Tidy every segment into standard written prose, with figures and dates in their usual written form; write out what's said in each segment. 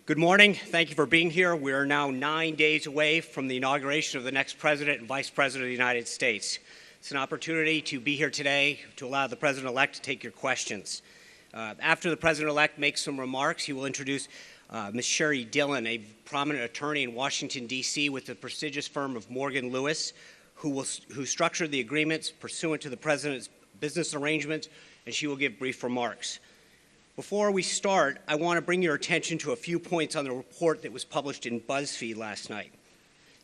Good morning. Thank you for being here. We are now 9 days away from the inauguration of the next President and Vice President of the United States. It's an opportunity to be here today to allow the President-elect to take your questions. After the President-elect makes some remarks, he will introduce Ms. Sherry Dillon, a prominent attorney in Washington, D.C. with the prestigious firm of Morgan Lewis, who structured the agreements pursuant to the President's business arrangements, and she will give brief remarks. Before we start, I want to bring your attention to a few points on the report that was published in BuzzFeed last night.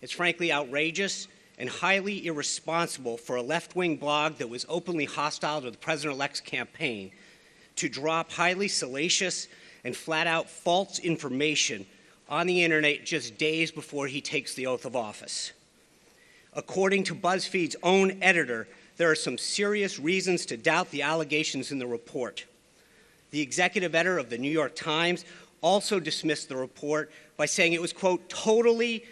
It's frankly outrageous and highly irresponsible for a left-wing blog that was openly hostile to the President-elect's campaign to drop highly salacious and flat-out false information on the internet just days before he takes the oath of office. According to BuzzFeed's own editor, there are some serious reasons to doubt the allegations in the report. The executive editor of the New York Times also dismissed the report by saying it was, quote, totally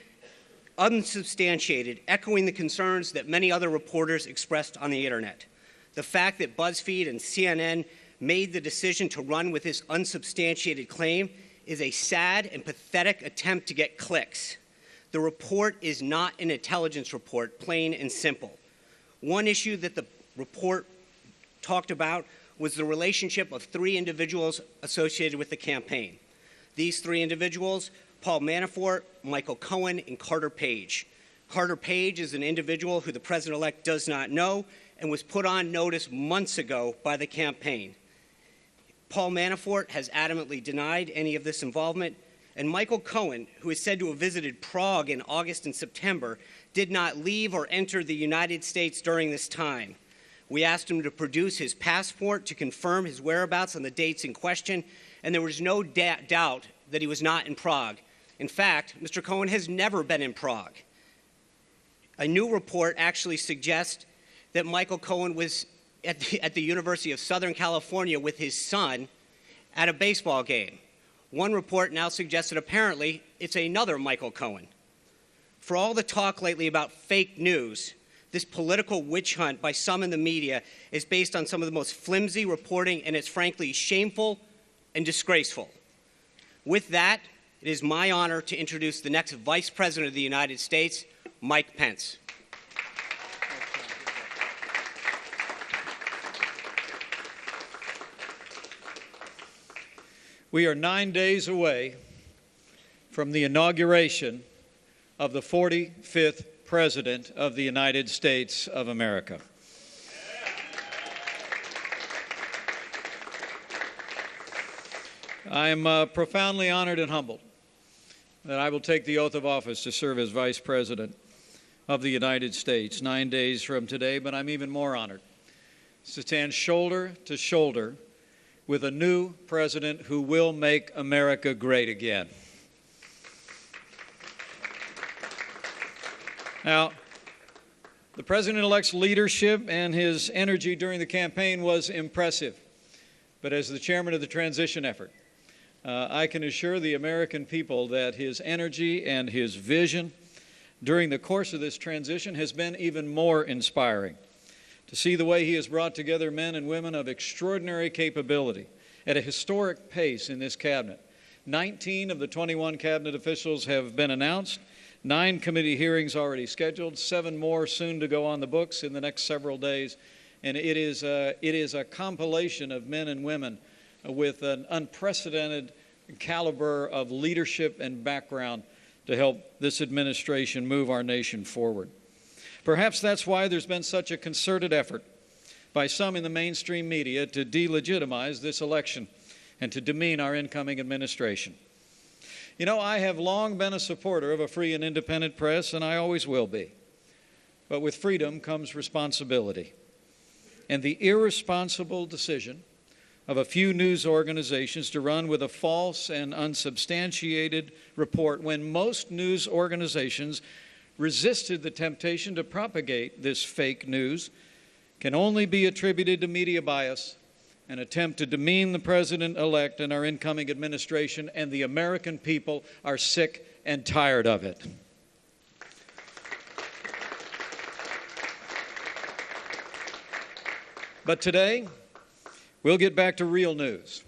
unsubstantiated, echoing the concerns that many other reporters expressed on the internet. The fact that BuzzFeed and CNN made the decision to run with this unsubstantiated claim is a sad and pathetic attempt to get clicks. The report is not an intelligence report, plain and simple. One issue that the report talked about was the relationship of three individuals associated with the campaign. These three individuals, Paul Manafort, Michael Cohen, and Carter Page. Carter Page is an individual who the President-elect does not know and was put on notice months ago by the campaign. Paul Manafort has adamantly denied any of this involvement, and Michael Cohen, who is said to have visited Prague in August and September, did not leave or enter the United States during this time. We asked him to produce his passport to confirm his whereabouts on the dates in question, and there was no doubt that he was not in Prague. In fact, Mr. Cohen has never been in Prague. A new report actually suggests that Michael Cohen was at the University of Southern California with his son at a baseball game. One report now suggests that apparently it's another Michael Cohen. For all the talk lately about fake news, this political witch hunt by some in the media is based on some of the most flimsy reporting, and it's frankly shameful and disgraceful. With that, it is my honor to introduce the next Vice President of the United States, Mike Pence. We are 9 days away from the inauguration of the 45th President of the United States of America. I am profoundly honored and humbled that I will take the oath of office to serve as Vice President of the United States 9 days from today, but I'm even more honored to stand shoulder to shoulder with a new president who will make America great again. Now, the President-elect's leadership and his energy during the campaign was impressive. But as the chairman of the transition effort, I can assure the American people that his energy and his vision during the course of this transition has been even more inspiring. To see the way he has brought together men and women of extraordinary capability at a historic pace in this cabinet. 19 of the 21 cabinet officials have been announced. 9 committee hearings already scheduled, 7 more soon to go on the books in the next several days. And it is a compilation of men and women with an unprecedented caliber of leadership and background to help this administration move our nation forward. Perhaps that's why there's been such a concerted effort by some in the mainstream media to delegitimize this election and to demean our incoming administration. You know, I have long been a supporter of a free and independent press, and I always will be. But with freedom comes responsibility. And the irresponsible decision of a few news organizations to run with a false and unsubstantiated report when most news organizations resisted the temptation to propagate this fake news can only be attributed to media bias, an attempt to demean the President-elect and our incoming administration, and the American people are sick and tired of it. But today, we'll get back to real news,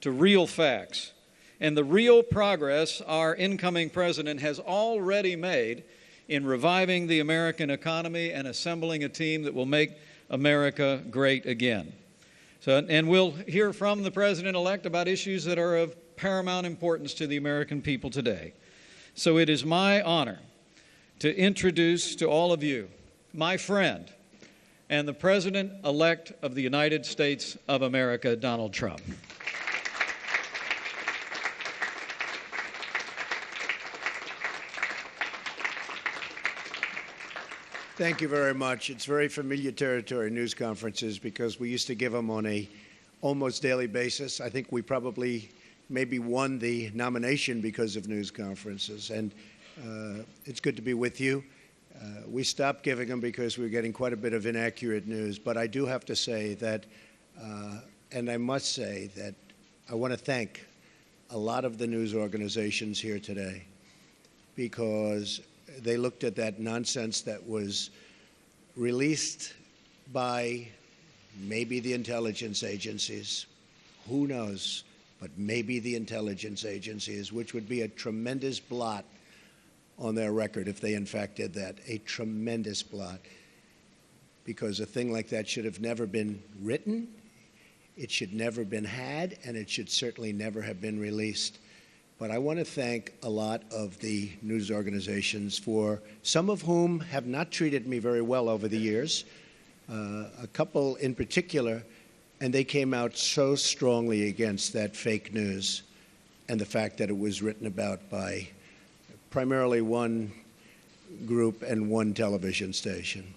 to real facts, and the real progress our incoming president has already made in reviving the American economy and assembling a team that will make America great again. And we'll hear from the president-elect about issues that are of paramount importance to the American people today. So it is my honor to introduce to all of you my friend and the President-elect of the United States of America, Donald Trump. Thank you very much. It's very familiar territory, news conferences, because we used to give them on a almost daily basis. I think we probably maybe won the nomination because of news conferences. And it's good to be with you. We stopped giving them because we were getting quite a bit of inaccurate news. But I do have to say that, and I must say that I want to thank a lot of the news organizations here today, because they looked at that nonsense that was released by maybe the intelligence agencies. Who knows? But maybe the intelligence agencies, which would be a tremendous blot on their record if they in fact did that, a tremendous blot, because a thing like that should have never been written, it should never have been had, and it should certainly never have been released. But I want to thank a lot of the news organizations, for some of whom have not treated me very well over the years, a couple in particular, and they came out so strongly against that fake news and the fact that it was written about by primarily one group and one television station.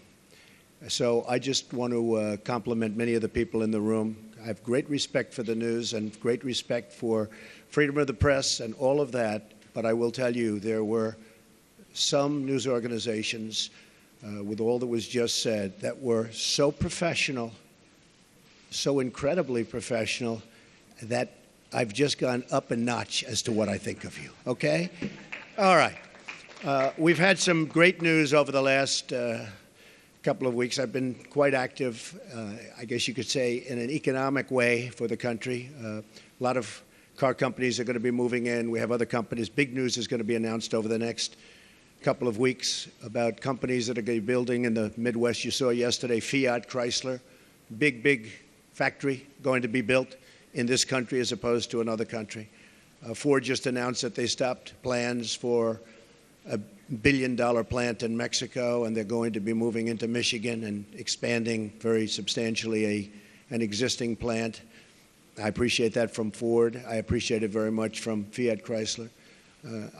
So I just want to compliment many of the people in the room. I have great respect for the news and great respect for freedom of the press and all of that, but I will tell you there were some news organizations, with all that was just said, that were so professional, so incredibly professional, that I've just gone up a notch as to what I think of you, okay? All right. We've had some great news over the last couple of weeks. I've been quite active, I guess you could say, in an economic way for the country. A lot of car companies are going to be moving in. We have other companies. Big news is going to be announced over the next couple of weeks about companies that are going to be building in the Midwest. You saw yesterday Fiat, Chrysler, big factory going to be built in this country as opposed to another country. Ford just announced that they stopped plans for a billion-dollar plant in Mexico, and they're going to be moving into Michigan and expanding very substantially an existing plant. I appreciate that from Ford. I appreciate it very much from Fiat Chrysler.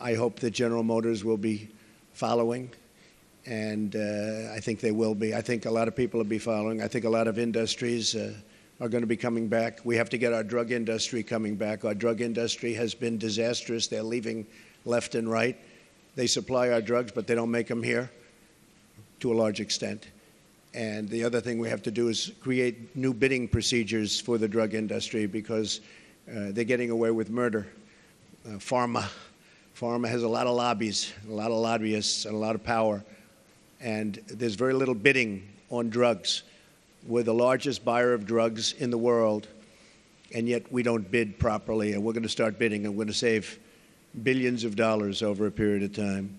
I hope that General Motors will be following, and I think they will be. I think a lot of people will be following. I think a lot of industries are going to be coming back. We have to get our drug industry coming back. Our drug industry has been disastrous. They're leaving left and right. They supply our drugs, but they don't make them here to a large extent. And the other thing we have to do is create new bidding procedures for the drug industry, because they're getting away with murder. Pharma has a lot of lobbies, a lot of lobbyists, and a lot of power. And there's very little bidding on drugs. We're the largest buyer of drugs in the world, and yet we don't bid properly. And we're going to start bidding, and we're going to save billions of dollars over a period of time.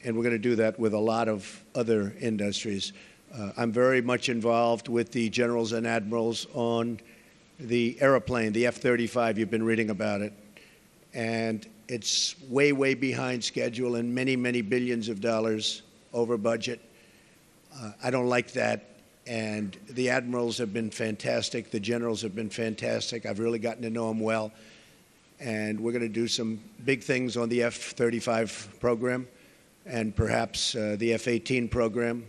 And we're going to do that with a lot of other industries. I'm very much involved with the generals and admirals on the airplane, the F-35. You've been reading about it. And it's way behind schedule and many billions of dollars over budget. I don't like that. And the admirals have been fantastic. The generals have been fantastic. I've really gotten to know them well. And we're going to do some big things on the F-35 program and perhaps the F-18 program.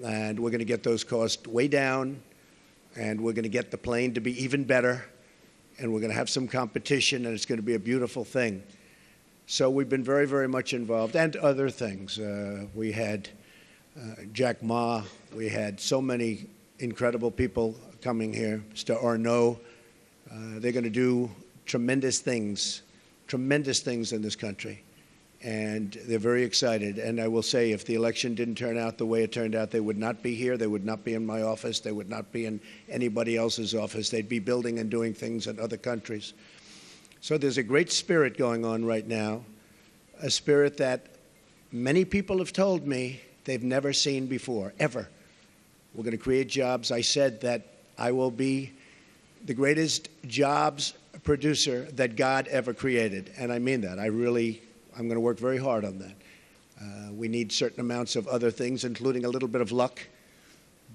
And we're going to get those costs way down. And we're going to get the plane to be even better. And we're going to have some competition, and it's going to be a beautiful thing. So we've been very much involved, and other things. We had Jack Ma. We had so many incredible people coming here. Mr. Arnault. They're going to do tremendous things in this country. And they're very excited. And I will say, if the election didn't turn out the way it turned out, they would not be here. They would not be in my office. They would not be in anybody else's office. They'd be building and doing things in other countries. So there's a great spirit going on right now, a spirit that many people have told me they've never seen before, ever. We're going to create jobs. I said that I will be the greatest jobs producer that God ever created, and I mean that. I'm going to work very hard on that. We need certain amounts of other things, including a little bit of luck,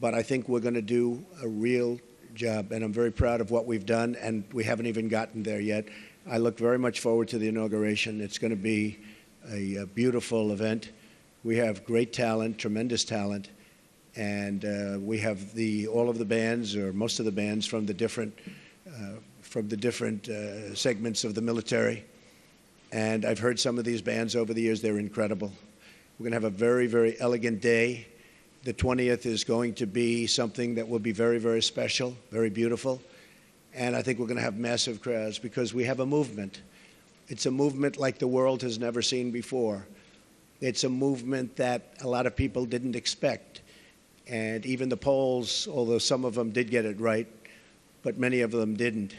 but I think we're going to do a real job, and I'm very proud of what we've done, and we haven't even gotten there yet. I look very much forward to the inauguration. It's going to be a beautiful event. We have great talent, tremendous talent, and we have all of the bands, or most of the bands, from the different segments of the military. And I've heard some of these bands over the years. They're incredible. We're going to have a very, very elegant day. The 20th is going to be something that will be very, very special, very beautiful. And I think we're going to have massive crowds because we have a movement. It's a movement like the world has never seen before. It's a movement that a lot of people didn't expect. And even the polls, although some of them did get it right, but many of them didn't.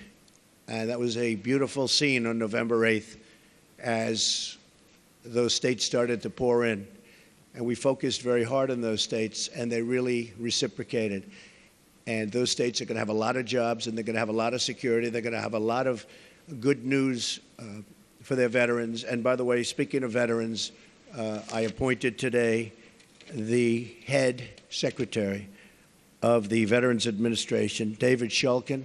And that was a beautiful scene on November 8th as those states started to pour in. And we focused very hard on those states, and they really reciprocated. And those states are going to have a lot of jobs, and they're going to have a lot of security. They're going to have a lot of good news for their veterans. And by the way, speaking of veterans, I appointed today the head secretary of the Veterans Administration, David Shulkin,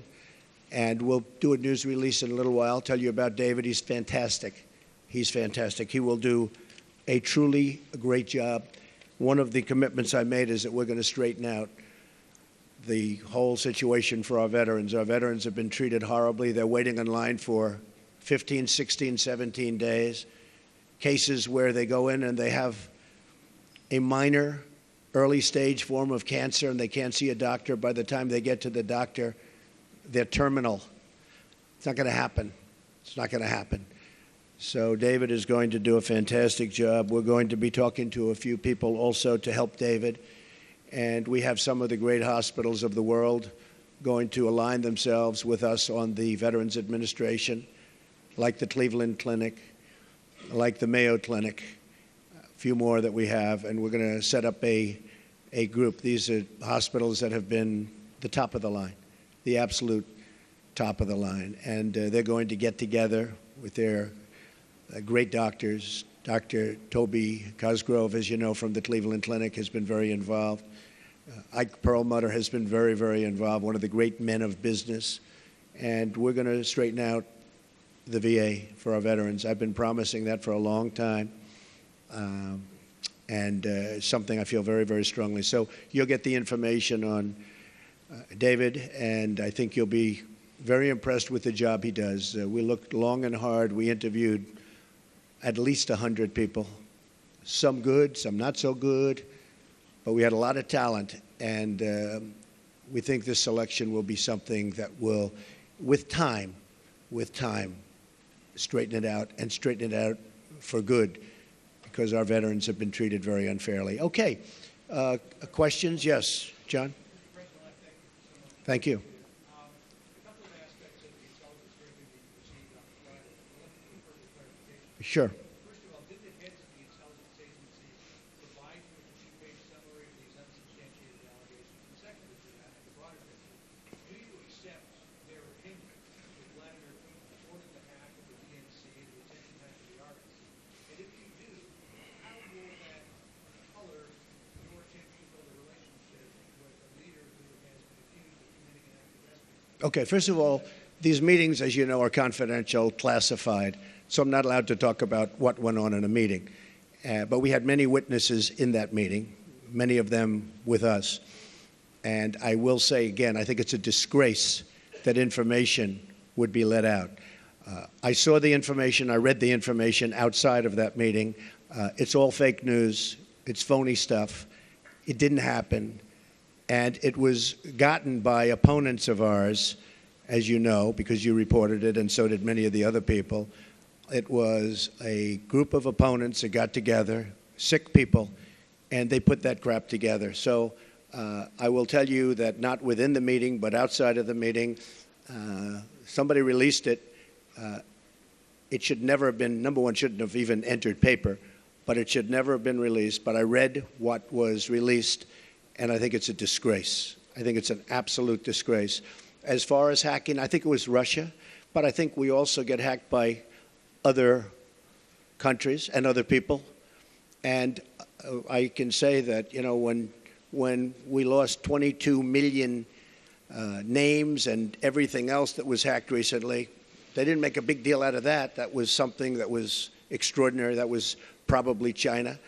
and we'll do a news release in a little while, tell you about David. He's fantastic. He's fantastic. He will do a truly great job. One of the commitments I made is that we're going to straighten out the whole situation for our veterans. Our veterans have been treated horribly. They're waiting in line for 15, 16, 17 days. Cases where they go in and they have a minor early stage form of cancer and they can't see a doctor. By the time they get to the doctor, they're terminal. It's not going to happen. It's not going to happen. So David is going to do a fantastic job. We're going to be talking to a few people also to help David. And we have some of the great hospitals of the world going to align themselves with us on the Veterans Administration, like the Cleveland Clinic, like the Mayo Clinic, a few more that we have. And we're going to set up a group. These are hospitals that have been the top of the line, the absolute top of the line. And they're going to get together with their great doctors. Dr. Toby Cosgrove, as you know, from the Cleveland Clinic, has been very involved. Ike Perlmutter has been very, very involved, one of the great men of business. And we're going to straighten out the VA for our veterans. I've been promising that for a long time, and something I feel very, very strongly. So you'll get the information on David, and I think you'll be very impressed with the job he does. We looked long and hard. We interviewed at least 100 people, some good, some not so good, but we had a lot of talent, and we think this selection will be something that will, with time, straighten it out, and straighten it out for good, because our veterans have been treated very unfairly. Okay, questions? Yes, John? Thank you. Sure. First of all, did the heads of the intelligence agencies provide you with a two-page summary of these unsubstantiated allegations? And secondly, to that, the broader picture, do you accept their opinion that Vladimir Putin ordered the hack of the DNC and the attention hack of the RNC? And if you do, how will that color your attempt to build a relationship with a leader who has been accused of committing an act of espionage? Okay, first of all, these meetings, as you know, are confidential, classified, so I'm not allowed to talk about what went on in a meeting. But we had many witnesses in that meeting, many of them with us. And I will say again, I think it's a disgrace that information would be let out. I saw the information, I read the information outside of that meeting. It's all fake news, it's phony stuff. It didn't happen. And it was gotten by opponents of ours, as you know, because you reported it, and so did many of the other people. It was a group of opponents that got together, sick people, and they put that crap together. So I will tell you that not within the meeting, but outside of the meeting, somebody released it. It should never have been, number one, shouldn't have even entered paper, but it should never have been released. But I read what was released, and I think it's a disgrace. I think it's an absolute disgrace. As far as hacking, I think it was Russia, but I think we also get hacked by other countries and other people. And I can say that, you know, when we lost 22 million names and everything else that was hacked recently, they didn't make a big deal out of that. That was something that was extraordinary. That was probably China.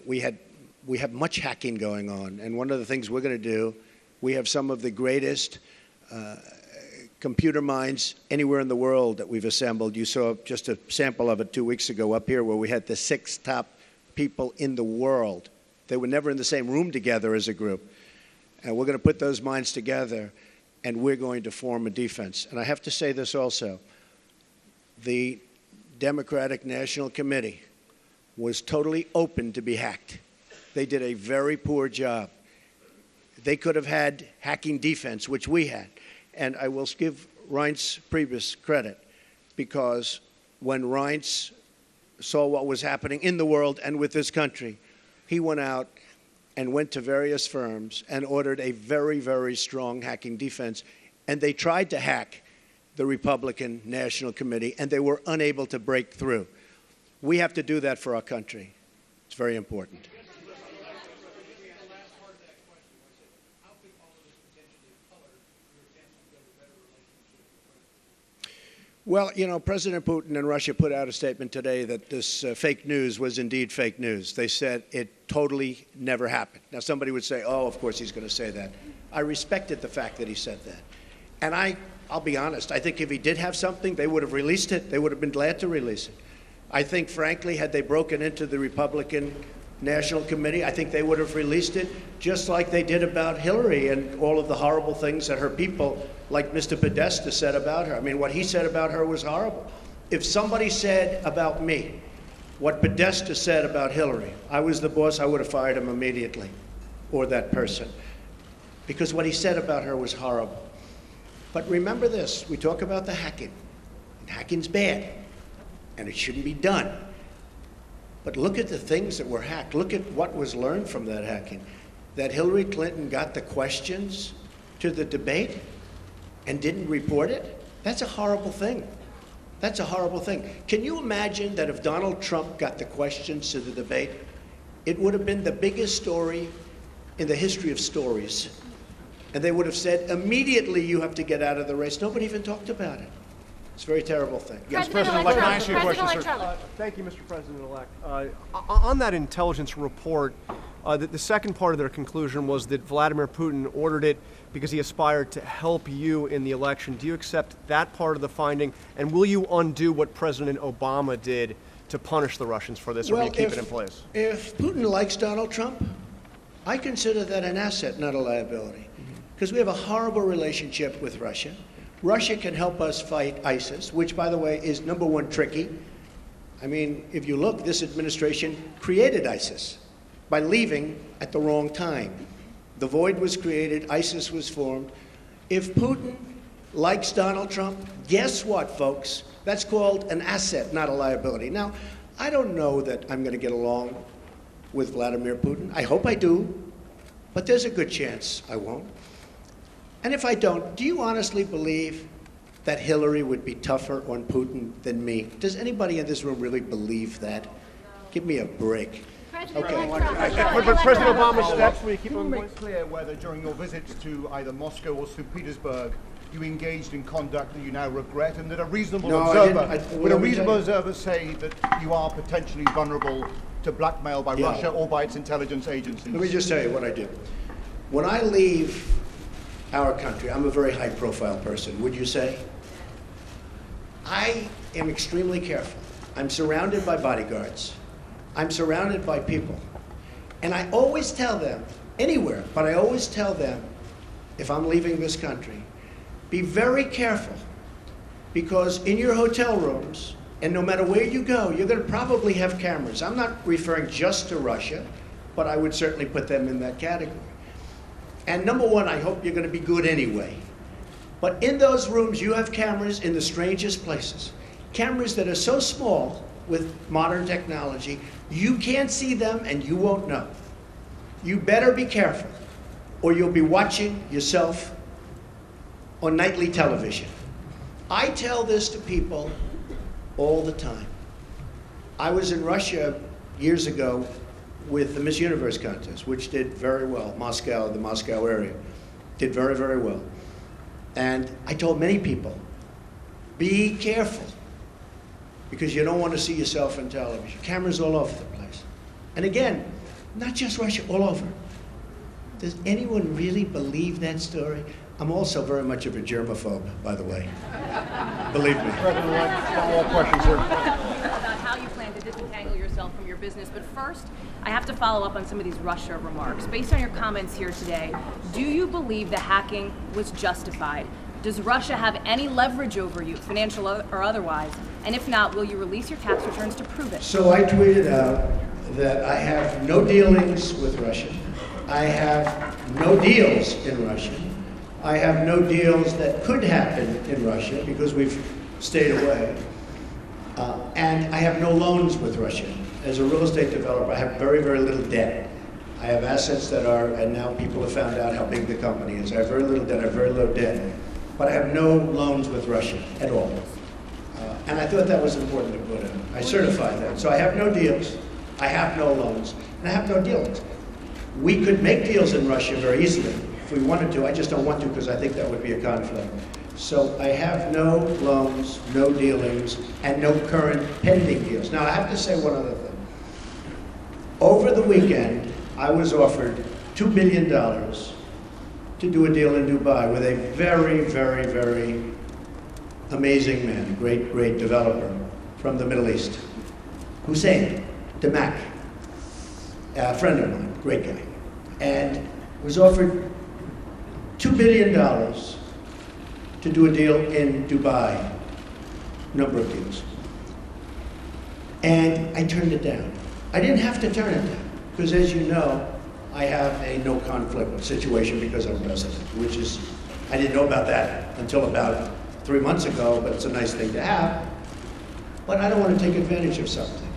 We have much hacking going on, and one of the things we're going to do, we have some of the greatest computer minds anywhere in the world that we've assembled. You saw just a sample of it 2 weeks ago up here, where we had the 6 top people in the world. They were never in the same room together as a group. And we're going to put those minds together, and we're going to form a defense. And I have to say this also. The Democratic National Committee was totally open to be hacked. They did a very poor job. They could have had hacking defense, which we had. And I will give Reince Priebus credit, because when Reince saw what was happening in the world and with this country, he went out and went to various firms and ordered a very, very strong hacking defense. And they tried to hack the Republican National Committee, and they were unable to break through. We have to do that for our country. It's very important. Well, you know, President Putin and Russia put out a statement today that this fake news was indeed fake news. They said it totally never happened. Now, somebody would say, oh, of course he's going to say that. I respected the fact that he said that. And I'll be honest, I think if he did have something, they would have released it. They would have been glad to release it. I think, frankly, had they broken into the Republican National Committee, I think they would have released it, just like they did about Hillary and all of the horrible things that her people, like Mr. Podesta, said about her. I mean, what he said about her was horrible. If somebody said about me what Podesta said about Hillary, I was the boss, I would have fired him immediately, or that person, because what he said about her was horrible. But remember this, we talk about the hacking. And hacking's bad, and it shouldn't be done. But look at the things that were hacked. Look at what was learned from that hacking. That Hillary Clinton got the questions to the debate and didn't report it? That's a horrible thing. That's a horrible thing. Can you imagine that if Donald Trump got the questions to the debate, it would have been the biggest story in the history of stories. And they would have said, immediately you have to get out of the race. Nobody even talked about it. It's a very terrible thing. Yes, President-elect, can I ask you a question, sir? Thank you, Mr. President-elect. On that intelligence report, the second part of their conclusion was that Vladimir Putin ordered it because he aspired to help you in the election. Do you accept that part of the finding? And will you undo what President Obama did to punish the Russians for this, or will you keep it in place? If Putin likes Donald Trump, I consider that an asset, not a liability. Because we have a horrible relationship with Russia. Russia can help us fight ISIS, which, by the way, is, number one, tricky. I mean, if you look, this administration created ISIS by leaving at the wrong time. The void was created, ISIS was formed. If Putin likes Donald Trump, guess what, folks? That's called an asset, not a liability. Now, I don't know that I'm going to get along with Vladimir Putin. I hope I do, but there's a good chance I won't. And if I don't, do you honestly believe that Hillary would be tougher on Putin than me? Does anybody in this room really believe that? Give me a break. Okay. But President Obama's steps, will you keep Can you on make going? clear whether during your visits to either Moscow or St. Petersburg you engaged in conduct that you now regret, and that a reasonable would a reasonable observer say that you are potentially vulnerable to blackmail by Russia or by its intelligence agencies? Let me just tell you what I do. When I leave our country, I'm a very high-profile person, would you say? I am extremely careful. I'm surrounded by bodyguards. I'm surrounded by people. And I always tell them, anywhere, but I always tell them, if I'm leaving this country, be very careful, because in your hotel rooms, and no matter where you go, you're going to probably have cameras. I'm not referring just to Russia, but I would certainly put them in that category. And number one, I hope you're going to be good anyway. But in those rooms, you have cameras in the strangest places. cameras that are so small with modern technology, you can't see them and you won't know. You better be careful, or you'll be watching yourself on nightly television. I tell this to people all the time. I was in Russia years ago with the Miss Universe contest, which did very well. Moscow, the Moscow area, did very, very well. And I told many people, be careful, because you don't want to see yourself on television. Cameras all over the place. And again, not just Russia, all over. Does anyone really believe that story? I'm also very much of a germaphobe, by the way. Believe me. President-elect, one more question, sir. About how you plan to disentangle yourself from your business. But first, I have to follow up on some of these Russia remarks. Based on your comments here today, do you believe the hacking was justified? Does Russia have any leverage over you, financial or otherwise? And if not, will you release your tax returns to prove it? So I tweeted out that I have no dealings with Russia. I have no deals in Russia. I have no deals that could happen in Russia because we've stayed away. And I have no loans with Russia. As a real estate developer, I have very, very little debt. I have assets that are, and now people have found out how big the company is. I have very little debt, I have very low debt. But I have no loans with Russia at all. And I thought that was important to put in. I certified that. So I have no deals, I have no loans, and I have no dealings. We could make deals in Russia very easily if we wanted to. I just don't want to because I think that would be a conflict. So I have no loans, no dealings, and no current pending deals. Now I have to say one other thing. Over the weekend, I was offered $2 billion to do a deal in Dubai with a very, very, very amazing man, great, great developer from the Middle East, Hussein Damak, a friend of mine, great guy, and was offered $2 billion to do a deal in Dubai, number of deals. And I turned it down. I didn't have to turn it down, because as you know, I have a no conflict situation because I'm president, which is, I didn't know about that until about 3 months ago, but it's a nice thing to have. But I don't want to take advantage of something.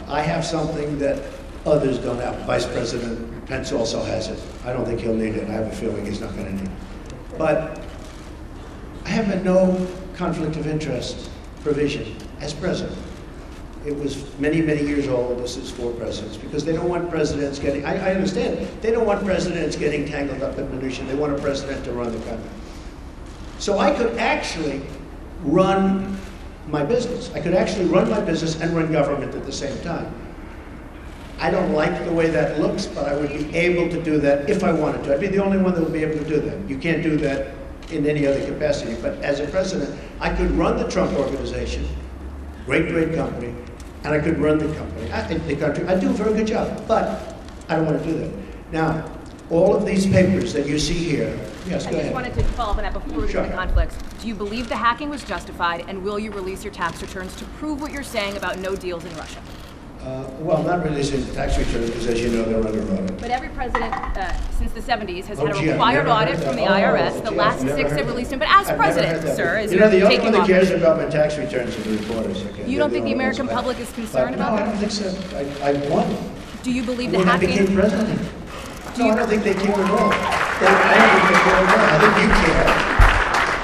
I have something that others don't have. Vice President Pence also has it. I don't think he'll need it. I have a feeling he's not going to need it. But I have a no conflict of interest provision as president. It was many, many years old. This is for presidents, because they don't want presidents getting, I understand, they don't want presidents getting tangled up in minutiae. They want a president to run the country. So I could actually run my business. I could actually run my business and run government at the same time. I don't like the way that looks, but I would be able to do that if I wanted to. I'd be the only one that would be able to do that. You can't do that in any other capacity. But as a president, I could run the Trump Organization, great, great company, and I could run the company. I think the country, I do a very good job, but I don't want to do that. Now, all of these papers that you see here, yes, go I ahead. just wanted to follow up on that before we Sure. get to conflicts. Do you believe the hacking was justified, and will you release your tax returns to prove what you're saying about no deals in Russia? Well, not releasing the tax returns, because as you know, they're under audit. But every president since the 70s has Oh, had a gee, I've required never audit heard from the that. IRS. Oh, The gee, last I've never 6 heard have that. released him. But as I've never heard president, that. sir, as You know, the you're only taking one that cares office, about my tax returns are the reporters. Okay? you don't They're think the all American those public guys. is concerned But about no, that? I don't think so. I won. Do you believe the When I became hacking? president. No, I don't think they care at all. I don't think they care at all. I think you care.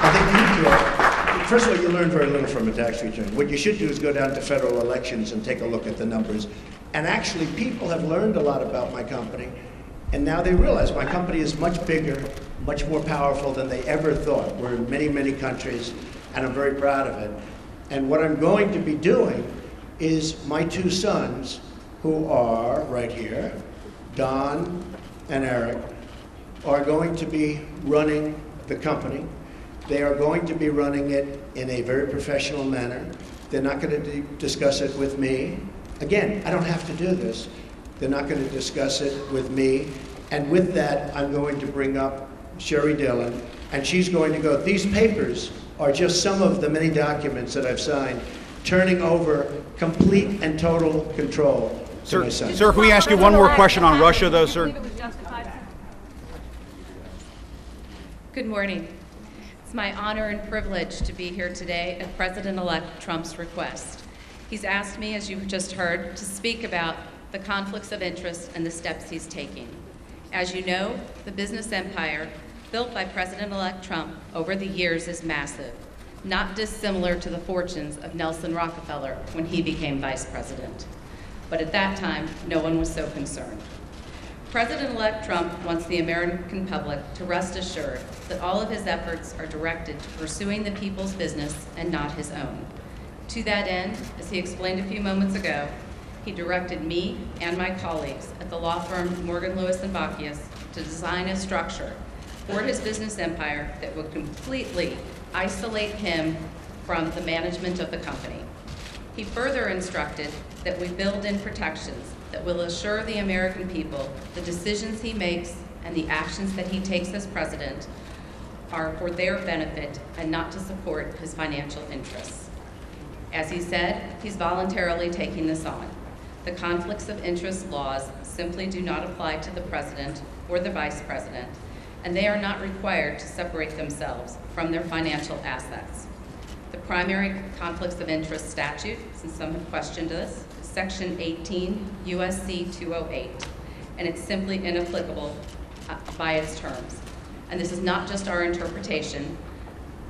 I think you care. First of all, you learn very little from a tax return. What you should do is go down to federal elections and take a look at the numbers. And actually, people have learned a lot about my company, and now they realize my company is much bigger, much more powerful than they ever thought. We're in many, many countries, and I'm very proud of it. And what I'm going to be doing is my 2 sons, who are right here, Don and Eric, are going to be running the company. They are going to be running it in a very professional manner. They're not going to discuss it with me. Again, I don't have to do this. They're not going to discuss it with me. And with that, I'm going to bring up Sherry Dillon, and she's going to go, these papers are just some of the many documents that I've signed, turning over complete and total control to my son. Sir, can we ask you one more question on Russia, though, sir? Do you believe it was justified? Good morning. It's my honor and privilege to be here today at President-elect Trump's request. He's asked me, as you've just heard, to speak about the conflicts of interest and the steps he's taking. As you know, the business empire built by President-elect Trump over the years is massive, not dissimilar to the fortunes of Nelson Rockefeller when he became vice president. But at that time, no one was so concerned. President-elect Trump wants the American public to rest assured that all of his efforts are directed to pursuing the people's business and not his own. To that end, as he explained a few moments ago, he directed me and my colleagues at the law firm Morgan, Lewis & Bockius to design a structure for his business empire that would completely isolate him from the management of the company. He further instructed that we build in protections that will assure the American people the decisions he makes and the actions that he takes as president are for their benefit and not to support his financial interests. As he said, he's voluntarily taking this on. The conflicts of interest laws simply do not apply to the president or the vice president, and they are not required to separate themselves from their financial assets. The primary conflicts of interest statute, since some have questioned this, is Section 18 U.S.C. 208, and it's simply inapplicable by its terms. And this is not just our interpretation.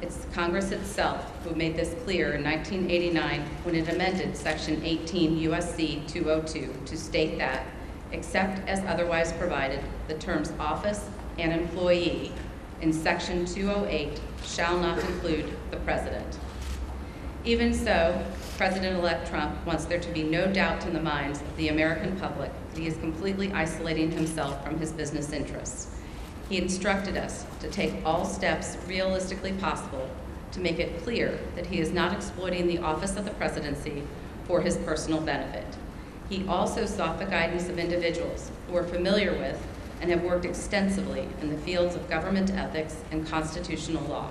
It's Congress itself who made this clear in 1989 when it amended Section 18 U.S.C. 202 to state that, except as otherwise provided, the terms office and employee in Section 208 shall not include the president. Even so, President-elect Trump wants there to be no doubt in the minds of the American public that he is completely isolating himself from his business interests. He instructed us to take all steps realistically possible to make it clear that he is not exploiting the office of the presidency for his personal benefit. He also sought the guidance of individuals who are familiar with and have worked extensively in the fields of government ethics and constitutional law.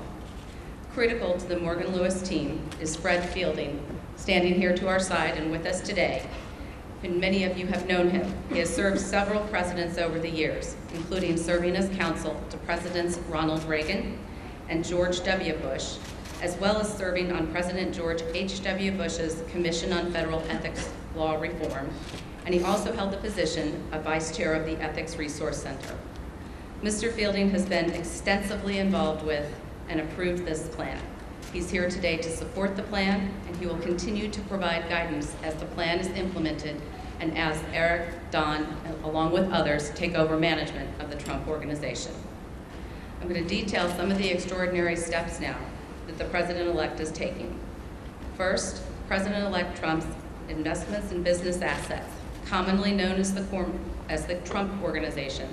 Critical to the Morgan Lewis team is Fred Fielding, standing here to our side and with us today. And many of you have known him. He has served several presidents over the years, including serving as counsel to Presidents Ronald Reagan and George W. Bush, as well as serving on President George H.W. Bush's Commission on Federal Ethics Law Reform, and he also held the position of Vice Chair of the Ethics Resource Center. Mr. Fielding has been extensively involved with and approved this plan. He's here today to support the plan, and he will continue to provide guidance as the plan is implemented and as Eric, Don, along with others, take over management of the Trump Organization. I'm going to detail some of the extraordinary steps now that the President-elect is taking. First, President-elect Trump's investments in business assets, commonly known as the Trump Organization,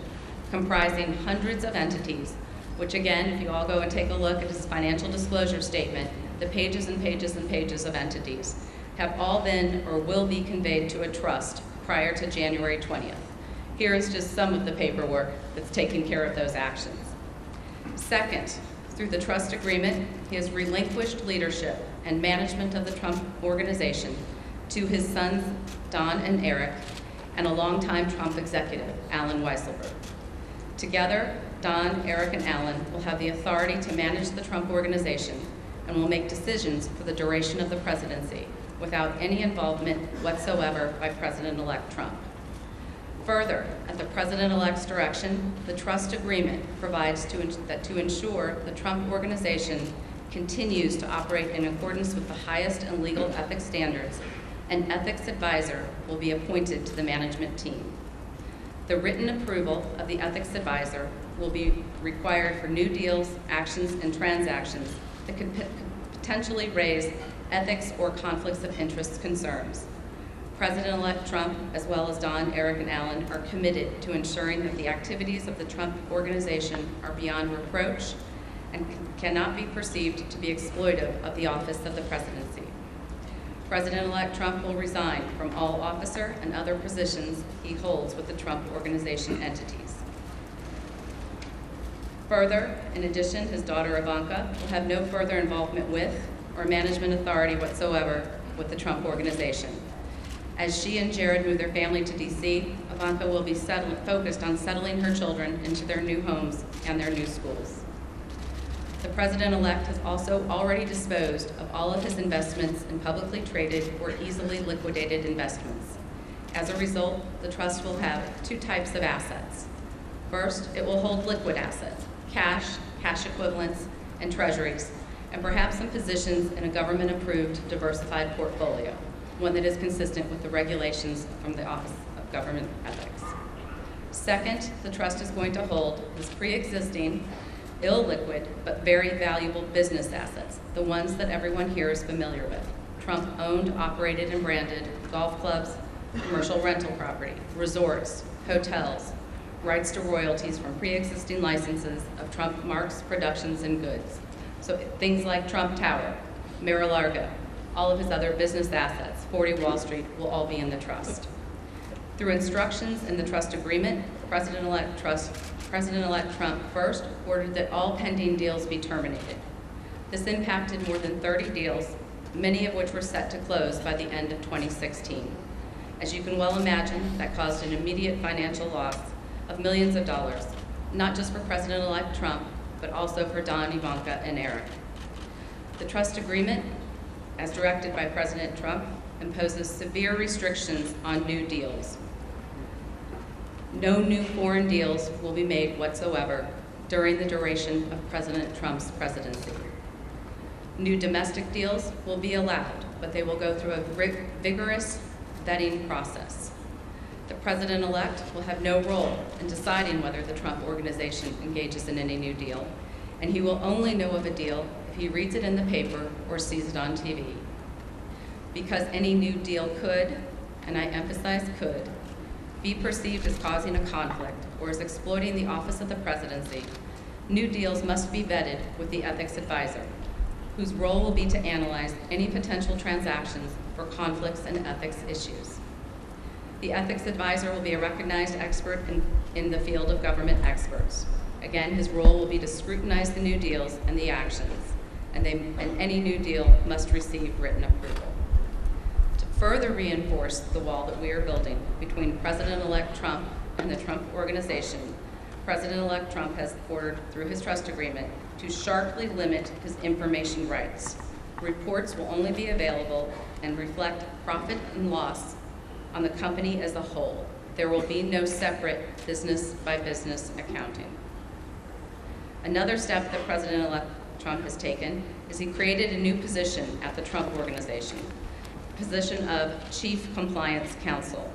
comprising hundreds of entities, which again, if you all go and take a look at his financial disclosure statement, the pages and pages and pages of entities have all been or will be conveyed to a trust prior to January 20th. Here is just some of the paperwork that's taking care of those actions. Second, through the trust agreement, he has relinquished leadership and management of the Trump Organization to his sons, Don and Eric, and a longtime Trump executive, Alan Weisselberg. Together, Don, Eric, and Alan will have the authority to manage the Trump Organization and will make decisions for the duration of the presidency without any involvement whatsoever by President-elect Trump. Further, at the President-elect's direction, the trust agreement provides to ensure the Trump Organization continues to operate in accordance with the highest and legal ethics standards, an ethics advisor will be appointed to the management team. The written approval of the ethics advisor will be required for new deals, actions, and transactions that could potentially raise ethics or conflicts of interest concerns. President-elect Trump, as well as Don, Eric, and Alan, are committed to ensuring that the activities of the Trump Organization are beyond reproach and cannot be perceived to be exploitive of the office of the presidency. President-elect Trump will resign from all officer and other positions he holds with the Trump Organization entities. Further, in addition, his daughter Ivanka will have no further involvement with or management authority whatsoever with the Trump Organization. As she and Jared move their family to D.C., Ivanka will be focused on settling her children into their new homes and their new schools. The President-elect has also already disposed of all of his investments in publicly traded or easily liquidated investments. As a result, the trust will have two types of assets. First, it will hold liquid assets, cash, cash equivalents, and treasuries, and perhaps some positions in a government-approved diversified portfolio, one that is consistent with the regulations from the Office of Government Ethics. Second, the trust is going to hold this pre-existing, illiquid, but very valuable business assets, the ones that everyone here is familiar with. Trump-owned, operated, and branded golf clubs, commercial rental property, resorts, hotels, rights to royalties from pre-existing licenses of Trump marks, productions, and goods. So things like Trump Tower, Mar-a-Lago, all of his other business assets, 40 Wall Street, will all be in the trust. Through instructions in the trust agreement, President-elect Trump first ordered that all pending deals be terminated. This impacted more than 30 deals, many of which were set to close by the end of 2016. As you can well imagine, that caused an immediate financial loss of millions of dollars, not just for President-elect Trump, but also for Don, Ivanka, and Eric. The trust agreement, as directed by President Trump, imposes severe restrictions on new deals. No new foreign deals will be made whatsoever during the duration of President Trump's presidency. New domestic deals will be allowed, but they will go through a vigorous vetting process. The President-elect will have no role in deciding whether the Trump Organization engages in any new deal, and he will only know of a deal if he reads it in the paper or sees it on TV. Because any new deal could, and I emphasize could, be perceived as causing a conflict or as exploiting the office of the presidency, new deals must be vetted with the ethics advisor, whose role will be to analyze any potential transactions for conflicts and ethics issues. The ethics advisor will be a recognized expert in the field of government experts. Again, his role will be to scrutinize the new deals and the actions, and any new deal must receive written approval. To further reinforce the wall that we are building between President-elect Trump and the Trump Organization, President-elect Trump has ordered, through his trust agreement, to sharply limit his information rights. Reports will only be available and reflect profit and loss on the company as a whole. There will be no separate business-by-business accounting. Another step that President-elect Trump has taken is he created a new position at the Trump Organization, the position of Chief Compliance Counsel,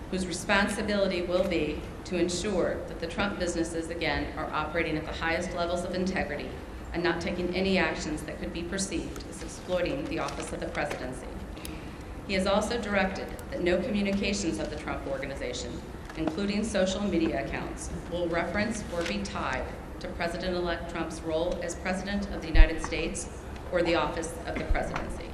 whose responsibility will be to ensure that the Trump businesses, again, are operating at the highest levels of integrity and not taking any actions that could be perceived as exploiting the office of the presidency. He has also directed that no communications of the Trump Organization, including social media accounts, will reference or be tied to President-elect Trump's role as President of the United States or the office of the presidency.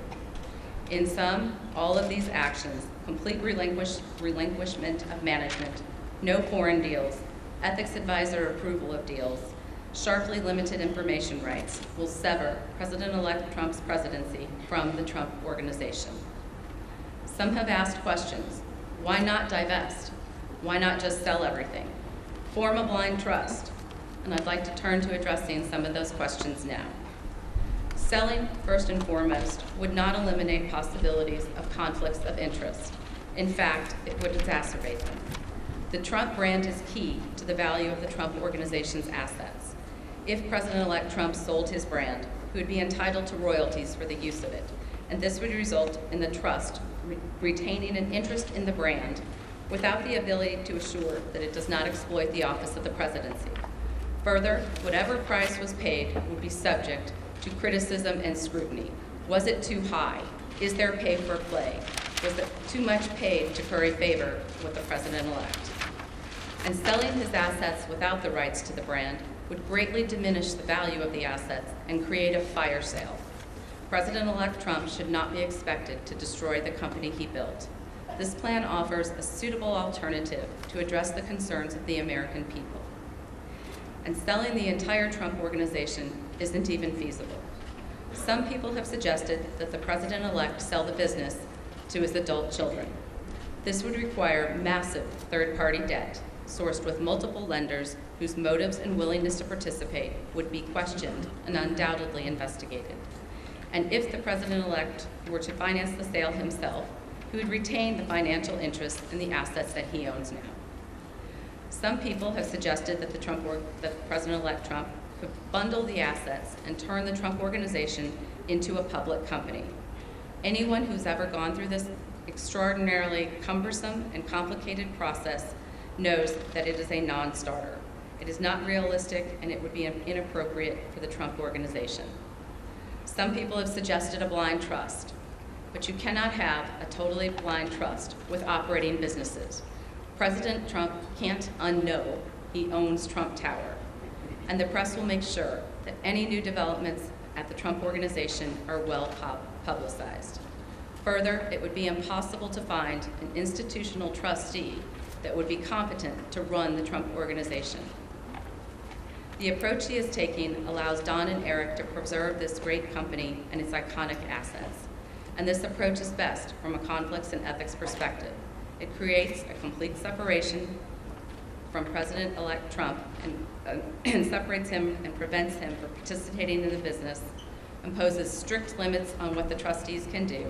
In sum, all of these actions, complete relinquishment of management, no foreign deals, ethics advisor approval of deals, sharply limited information rights, will sever President-elect Trump's presidency from the Trump Organization. Some have asked questions. Why not divest? Why not just sell everything? Form a blind trust. And I'd like to turn to addressing some of those questions now. Selling, first and foremost, would not eliminate possibilities of conflicts of interest. In fact, it would exacerbate them. The Trump brand is key to the value of the Trump Organization's assets. If President-elect Trump sold his brand, he would be entitled to royalties for the use of it, and this would result in the trust retaining an interest in the brand without the ability to assure that it does not exploit the office of the presidency. Further, whatever price was paid would be subject to criticism and scrutiny. Was it too high? Is there pay for play? Was it too much paid to curry favor with the president-elect? And selling his assets without the rights to the brand would greatly diminish the value of the assets and create a fire sale. President-elect Trump should not be expected to destroy the company he built. This plan offers a suitable alternative to address the concerns of the American people. And selling the entire Trump Organization isn't even feasible. Some people have suggested that the president-elect sell the business to his adult children. This would require massive third-party debt, sourced with multiple lenders whose motives and willingness to participate would be questioned and undoubtedly investigated. And if the president-elect were to finance the sale himself, he would retain the financial interest in the assets that he owns now. Some people have suggested that that President-elect Trump could bundle the assets and turn the Trump Organization into a public company. Anyone who's ever gone through this extraordinarily cumbersome and complicated process knows that it is a non-starter. It is not realistic, and it would be inappropriate for the Trump Organization. Some people have suggested a blind trust, but you cannot have a totally blind trust with operating businesses. President Trump can't unknow he owns Trump Tower, and the press will make sure that any new developments at the Trump Organization are well publicized. Further, it would be impossible to find an institutional trustee that would be competent to run the Trump Organization. The approach he is taking allows Don and Eric to preserve this great company and its iconic assets. And this approach is best from a conflicts and ethics perspective. It creates a complete separation from President-elect Trump and separates him and prevents him from participating in the business, imposes strict limits on what the trustees can do,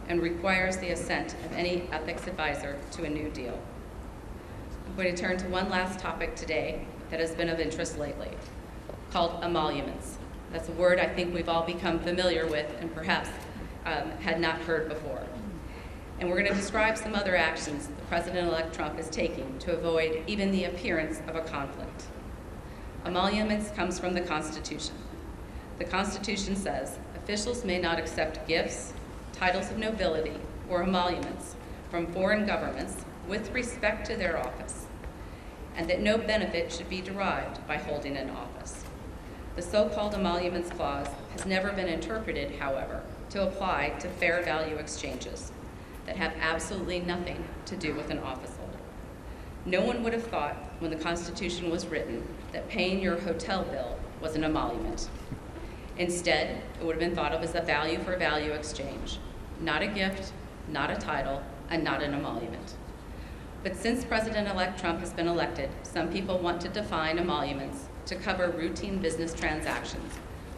and requires the assent of any ethics advisor to a new deal. I'm going to turn to one last topic today that has been of interest lately, called emoluments. That's a word I think we've all become familiar with and perhaps had not heard before. And we're going to describe some other actions the President-elect Trump is taking to avoid even the appearance of a conflict. Emoluments comes from the Constitution. The Constitution says officials may not accept gifts, titles of nobility, or emoluments from foreign governments with respect to their office, and that no benefit should be derived by holding an office. The so-called Emoluments Clause has never been interpreted, however, to apply to fair value exchanges that have absolutely nothing to do with an office holder. No one would have thought when the Constitution was written that paying your hotel bill was an emolument. Instead, it would have been thought of as a value for value exchange, not a gift, not a title, and not an emolument. But since President-elect Trump has been elected, some people want to define emoluments to cover routine business transactions,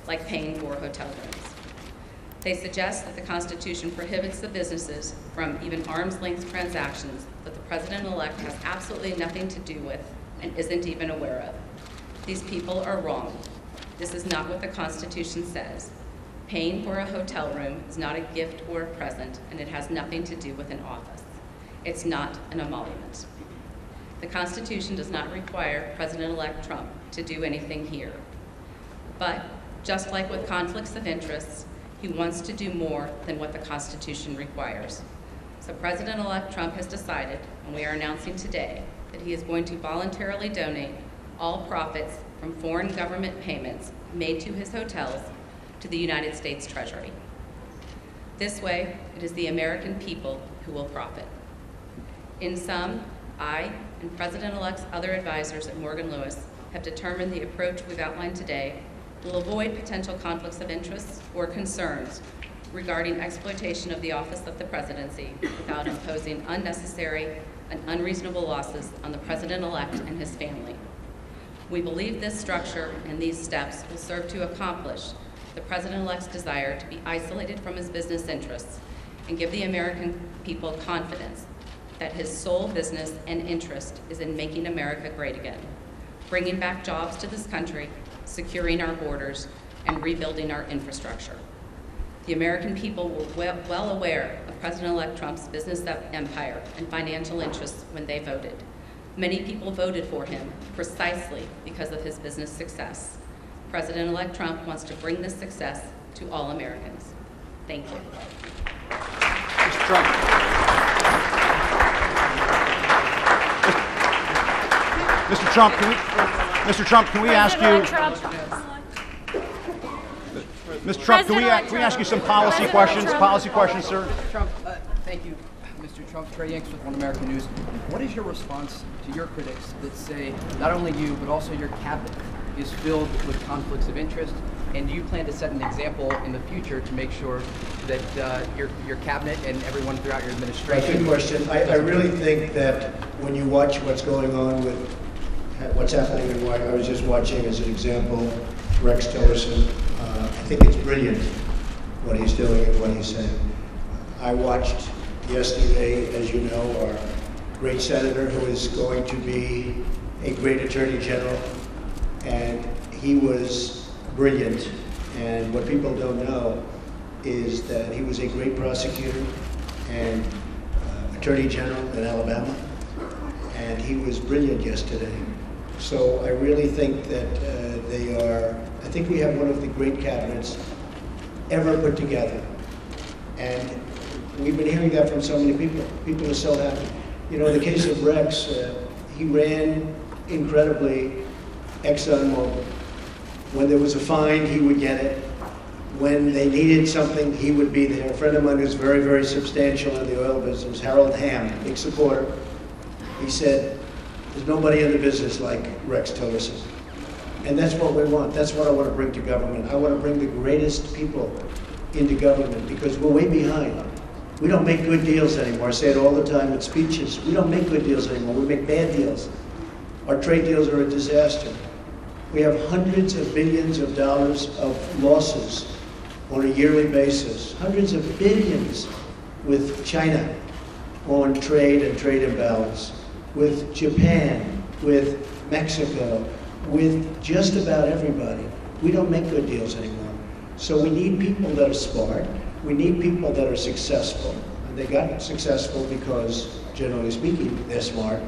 like paying for hotel rooms. They suggest that the Constitution prohibits the businesses from even arm's-length transactions that the President-elect has absolutely nothing to do with and isn't even aware of. These people are wrong. This is not what the Constitution says. Paying for a hotel room is not a gift or a present, and it has nothing to do with an office. It's not an emolument. The Constitution does not require President-elect Trump to do anything here. But just like with conflicts of interest, he wants to do more than what the Constitution requires. So President-elect Trump has decided, and we are announcing today, that he is going to voluntarily donate all profits from foreign government payments made to his hotels to the United States Treasury. This way, it is the American people who will profit. In sum, I and President-elect's other advisors at Morgan Lewis have determined the approach we've outlined today will avoid potential conflicts of interest or concerns regarding exploitation of the office of the presidency without imposing unnecessary and unreasonable losses on the president-elect and his family. We believe this structure and these steps will serve to accomplish the president-elect's desire to be isolated from his business interests and give the American people confidence that his sole business and interest is in making America great again, bringing back jobs to this country, securing our borders, and rebuilding our infrastructure. The American people were well aware of President-elect Trump's business empire and financial interests when they voted. Many people voted for him precisely because of his business success. President-elect Trump wants to bring this success to all Americans. Thank you. Mr. Trump. Mr. Trump, can we ask you? Mr. Trump, can we ask you some policy questions? Policy questions, sir. Trump, thank you, Mr. Trump. Trey Yanks with One American News. What is your response to your critics that say not only you, but also your cabinet is filled with conflicts of interest And do you plan to set an example in the future to make sure that your cabinet and everyone throughout your administration? Good question. I really think that when you watch what's going on with what's happening in Washington, I was just watching as an example Rex Tillerson. I think it's brilliant what he's doing and what he's saying. I watched yesterday, as you know, our great senator who is going to be a great attorney general, and he was brilliant. And what people don't know is that he was a great prosecutor and attorney general in Alabama, and he was brilliant yesterday. So I really think that I think we have one of the great cabinets ever put together. And we've been hearing that from so many people. People are so happy. You know, in the case of Rex, he ran incredibly ExxonMobil. When there was a fine, he would get it. When they needed something, he would be there. A friend of mine who's very, very substantial in the oil business, Harold Hamm, big supporter, he said, there's nobody in the business like Rex Tillerson. And that's what we want. That's what I want to bring to government. I want to bring the greatest people into government because we're way behind. We don't make good deals anymore. I say it all the time in speeches. We don't make good deals anymore. We make bad deals. Our trade deals are a disaster. We have hundreds of billions of dollars of losses on a yearly basis. Hundreds of billions with China on trade and trade imbalance, with Japan, with Mexico, with just about everybody. We don't make good deals anymore. So we need people that are smart. We need people that are successful. And they got successful because, generally speaking, they're smart.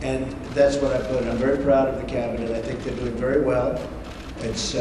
And that's what I put. I'm very proud of the cabinet. I think they're doing very well. It's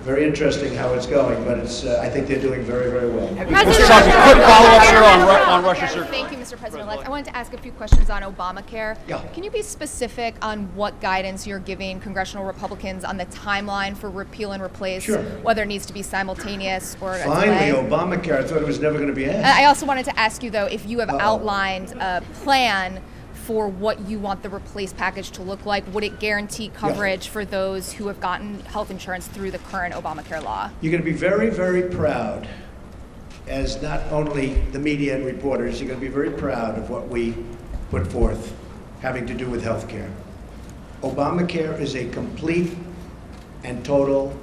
very interesting how it's going, but I think they're doing very, very well. Mr. Shulkin, quick follow-up, sir, on Russia, sir. Thank you, Mr. President-elect. I wanted to ask a few questions on Obamacare. Yeah. Can you be specific on what guidance you're giving congressional Republicans on the timeline for repeal and replace, Sure. whether it needs to be simultaneous or a Finally, delay? Obamacare. I thought it was never going to be asked. I also wanted to ask you, though, if you have outlined a plan for what you want the replace package to look like. Would it guarantee coverage for those who have gotten health insurance through the current Obamacare law? You're going to be very, very proud, as not only the media and reporters, you're going to be very proud of what we put forth having to do with health care. Obamacare is a complete and total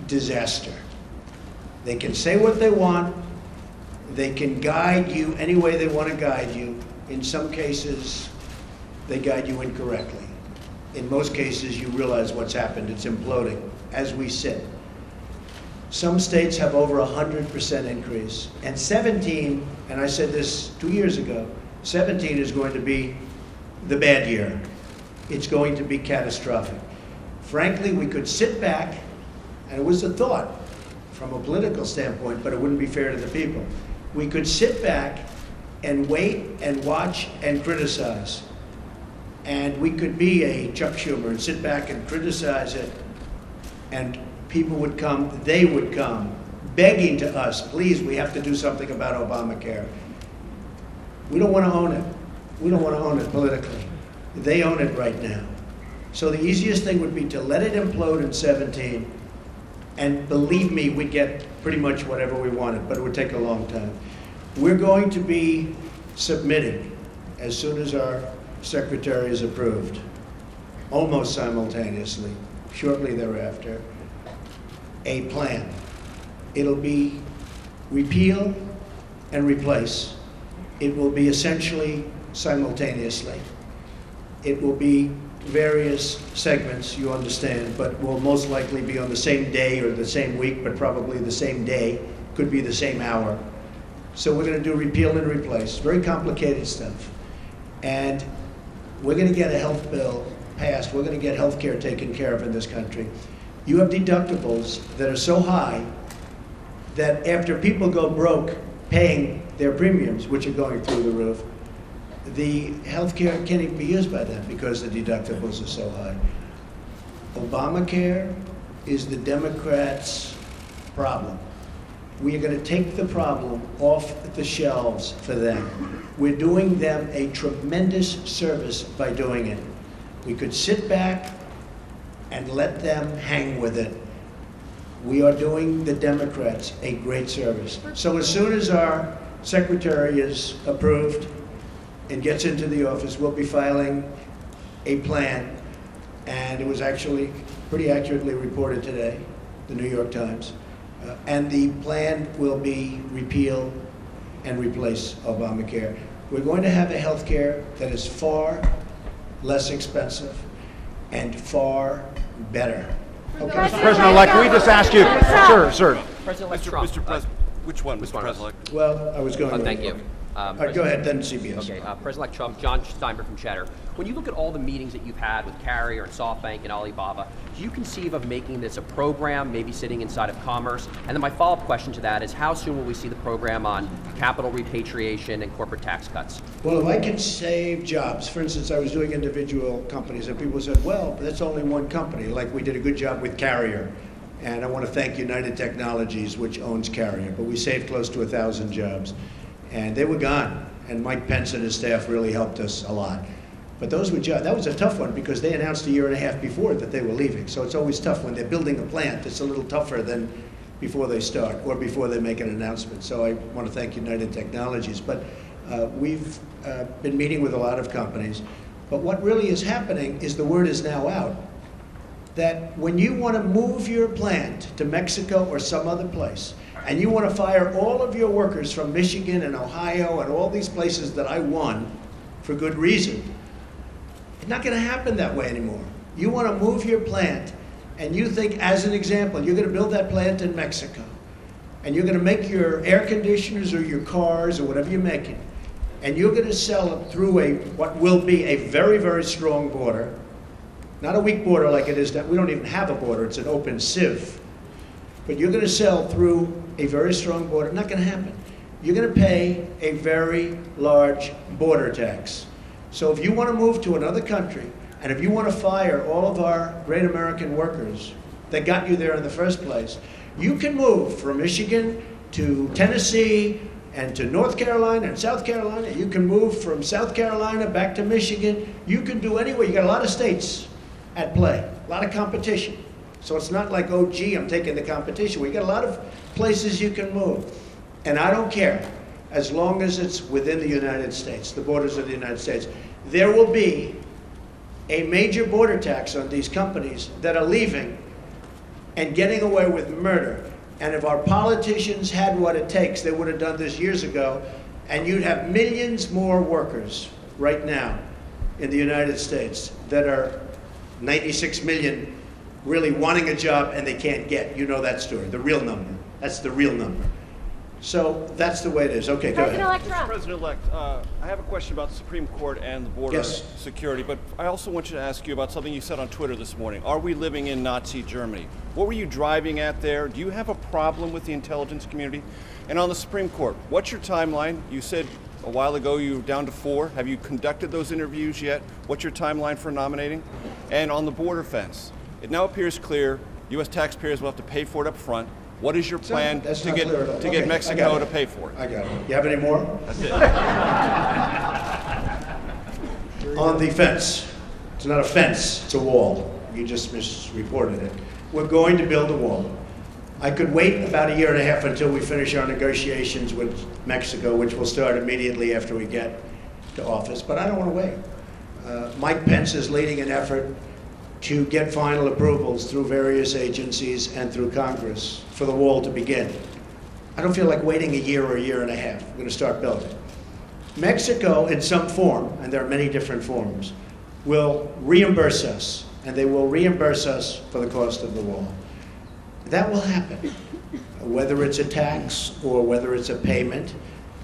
disaster. They can say what they want. They can guide you any way they want to guide you. In some cases, they guide you incorrectly. In most cases, you realize what's happened. It's imploding as we sit. Some states have over 100% increase. And 17, and I said this 2 years ago, 17 is going to be the bad year. It's going to be catastrophic. Frankly, we could sit back, and it was a thought from a political standpoint, but it wouldn't be fair to the people. We could sit back and wait and watch and criticize. And we could be a Chuck Schumer and sit back and criticize it, and people would come, they would come, begging to us, please, we have to do something about Obamacare. We don't want to own it. We don't want to own it politically. They own it right now. So the easiest thing would be to let it implode in 17, and believe me, we'd get pretty much whatever we wanted, but it would take a long time. We're going to be submitting, as soon as our secretary is approved, almost simultaneously, shortly thereafter, a plan. It'll be repeal and replace. It will be essentially simultaneously. It will be various segments, you understand, but will most likely be on the same day or the same week, but probably the same day, could be the same hour. So we're going to do repeal and replace, very complicated stuff. And we're going to get a health bill passed. We're going to get health care taken care of in this country. You have deductibles that are so high that after people go broke paying their premiums, which are going through the roof, the health care can't even be used by them because the deductibles are so high. Obamacare is the Democrats' problem. We are going to take the problem off the shelves for them. We're doing them a tremendous service by doing it. We could sit back and let them hang with it. we are doing the Democrats a great service. So as soon as our secretary is approved and gets into the office, we'll be filing a plan, and it was actually pretty accurately reported today, the New York Times, and the plan will be repeal and replace Obamacare. We're going to have a health care that is far less expensive and far better. Okay. Mr. President-elect, can we just ask you, sir. President-elect Trump. Mr. President, which one, Mr. President-elect? Well, I was going. Thank you. Go ahead, then CBS. Okay, President-elect Trump, John Steinberg from Cheddar. When you look at all the meetings that you've had with Carrier and SoftBank and Alibaba, do you conceive of making this a program, maybe sitting inside of Commerce? And then my follow-up question to that is, how soon will we see the program on capital repatriation and corporate tax cuts? Well, if I can save jobs, for instance, I was doing individual companies, and people said, well, that's only one company. Like, we did a good job with Carrier. And I want to thank United Technologies, which owns Carrier. But we saved close to 1,000 jobs. And they were gone. And Mike Pence and his staff really helped us a lot. But those were jobs. That was a tough one because they announced a year and a half before that they were leaving. So it's always tough when they're building a plant. It's a little tougher than before they start or before they make an announcement. So I want to thank United Technologies. But we've been meeting with a lot of companies. But what really is happening is the word is now out that when you want to move your plant to Mexico or some other place, and you want to fire all of your workers from Michigan and Ohio and all these places that I won for good reason, it's not going to happen that way anymore. You want to move your plant, and you think, as an example, you're going to build that plant in Mexico, and you're going to make your air conditioners or your cars or whatever you're making, and you're going to sell it through what will be a very, very strong border, not a weak border like it is that we don't even have a border, it's an open sieve. But you're going to sell through a very strong border. Not going to happen. You're going to pay a very large border tax. So if you want to move to another country, and if you want to fire all of our great American workers that got you there in the first place, you can move from Michigan to Tennessee and to North Carolina and South Carolina. You can move from South Carolina back to Michigan. You can do anywhere. You got a lot of states at play, a lot of competition. So it's not like, oh, gee, I'm taking the competition. We got a lot of places you can move. And I don't care, as long as it's within the United States, the borders of the United States. There will be a major border tax on these companies that are leaving and getting away with murder. And if our politicians had what it takes, they would have done this years ago, and you'd have millions more workers right now in the United States that are 96 million really wanting a job and they can't get. You know that story, the real number. That's the real number. So that's the way it is. Okay, go ahead. Mr. President-elect, I have a question about the Supreme Court and the border security, but I also want you to ask you about something you said on Twitter this morning. Are we living in Nazi Germany? What were you driving at there? Do you have a problem with the intelligence community? And on the Supreme Court, what's your timeline? You said a while ago you were down to 4. Have you conducted those interviews yet? What's your timeline for nominating? And on the border fence, it now appears clear U.S. taxpayers will have to pay for it up front. What is your plan to get Mexico to pay for it? I got it. You have any more? That's it. On the fence. It's not a fence, it's a wall. You just misreported it. We're going to build a wall. I could wait about a year and a half until we finish our negotiations with Mexico, which will start immediately after we get to office, but I don't want to wait. Mike Pence is leading an effort to get final approvals through various agencies and through Congress for the wall to begin. I don't feel like waiting a year or a year and a half. We're going to start building. Mexico, in some form, and there are many different forms, will reimburse us, and they will reimburse us for the cost of the wall. That will happen, whether it's a tax or whether it's a payment,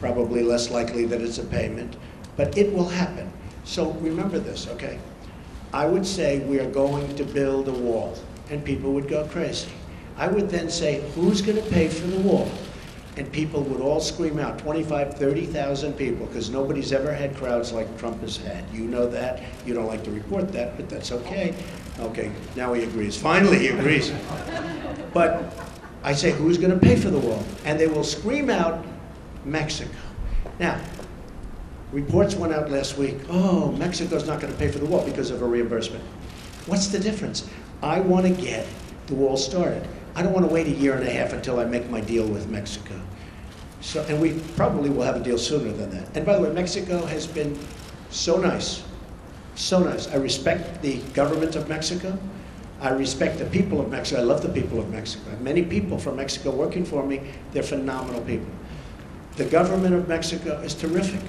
probably less likely that it's a payment, but it will happen. So remember this, okay? I would say we are going to build a wall, and people would go crazy. I would then say, who's going to pay for the wall? And people would all scream out, 25,000, 30,000 people, because nobody's ever had crowds like Trump has had. You know that. You don't like to report that, but that's okay. Okay, now he agrees. Finally, he agrees. But I say, who's going to pay for the wall? And they will scream out, Mexico. Now, reports went out last week, oh, Mexico's not going to pay for the wall because of a reimbursement. What's the difference? I want to get the wall started. I don't want to wait a year and a half until I make my deal with Mexico. So, and we probably will have a deal sooner than that. And by the way, Mexico has been so nice, so nice. I respect the government of Mexico. I respect the people of Mexico. I love the people of Mexico. I have many people from Mexico working for me. They're phenomenal people. The government of Mexico is terrific.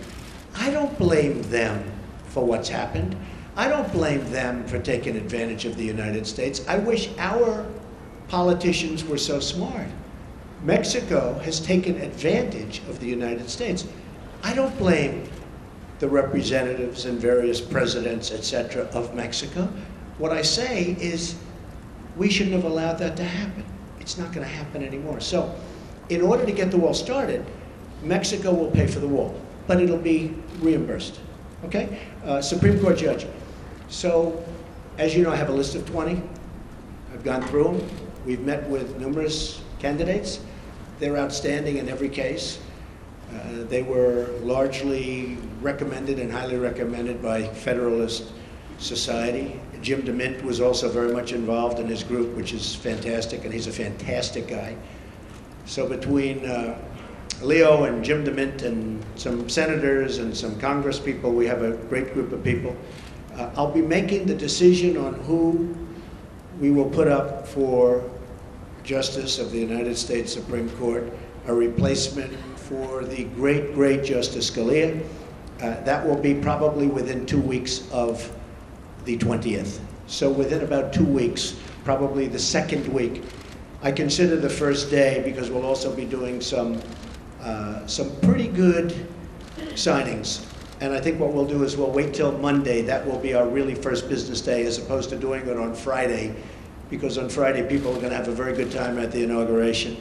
I don't blame them for what's happened. I don't blame them for taking advantage of the United States. I wish our politicians were so smart. Mexico has taken advantage of the United States. I don't blame the representatives and various presidents, etc., of Mexico. What I say is we shouldn't have allowed that to happen. It's not going to happen anymore. So in order to get the wall started, Mexico will pay for the wall, but it'll be reimbursed. Okay? Supreme Court judge. So, as you know, I have a list of 20. I've gone through them. We've met with numerous candidates. They're outstanding in every case. They were largely recommended and highly recommended by Federalist Society. Jim DeMint was also very much involved in his group, which is fantastic, and he's a fantastic guy. So between Leo and Jim DeMint and some senators and some Congress people, we have a great group of people. I'll be making the decision on who we will put up for Justice of the United States Supreme Court, a replacement for the great, great Justice Scalia. That will be probably within 2 weeks of the 20th. So within about 2 weeks, probably the second week. I consider the first day because we'll also be doing some pretty good signings. And I think what we'll do is we'll wait till Monday. That will be our really first business day as opposed to doing it on Friday, because on Friday people are going to have a very good time at the inauguration.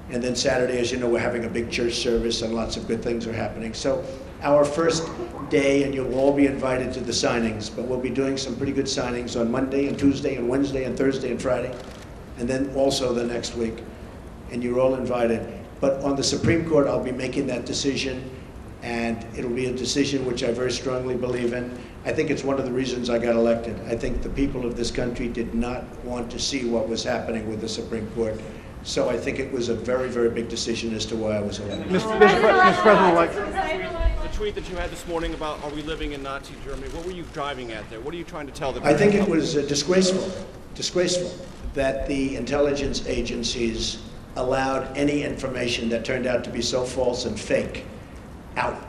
And then Saturday, as you know, we're having a big church service and lots of good things are happening. So our first day, and you'll all be invited to the signings, but we'll be doing some pretty good signings on Monday and Tuesday and Wednesday and Thursday and Friday, and then also the next week. And you're all invited. But on the Supreme Court, I'll be making that decision, and it'll be a decision which I very strongly believe in. I think it's one of the reasons I got elected. I think the people of this country did not want to see what was happening with the Supreme Court. So I think it was a very, very big decision as to why I was elected. Mr. President-elect. The tweet that you had this morning about are we living in Nazi Germany, what were you driving at there? What are you trying to tell the people? I think it was disgraceful that the intelligence agencies allowed any information that turned out to be so false and fake out.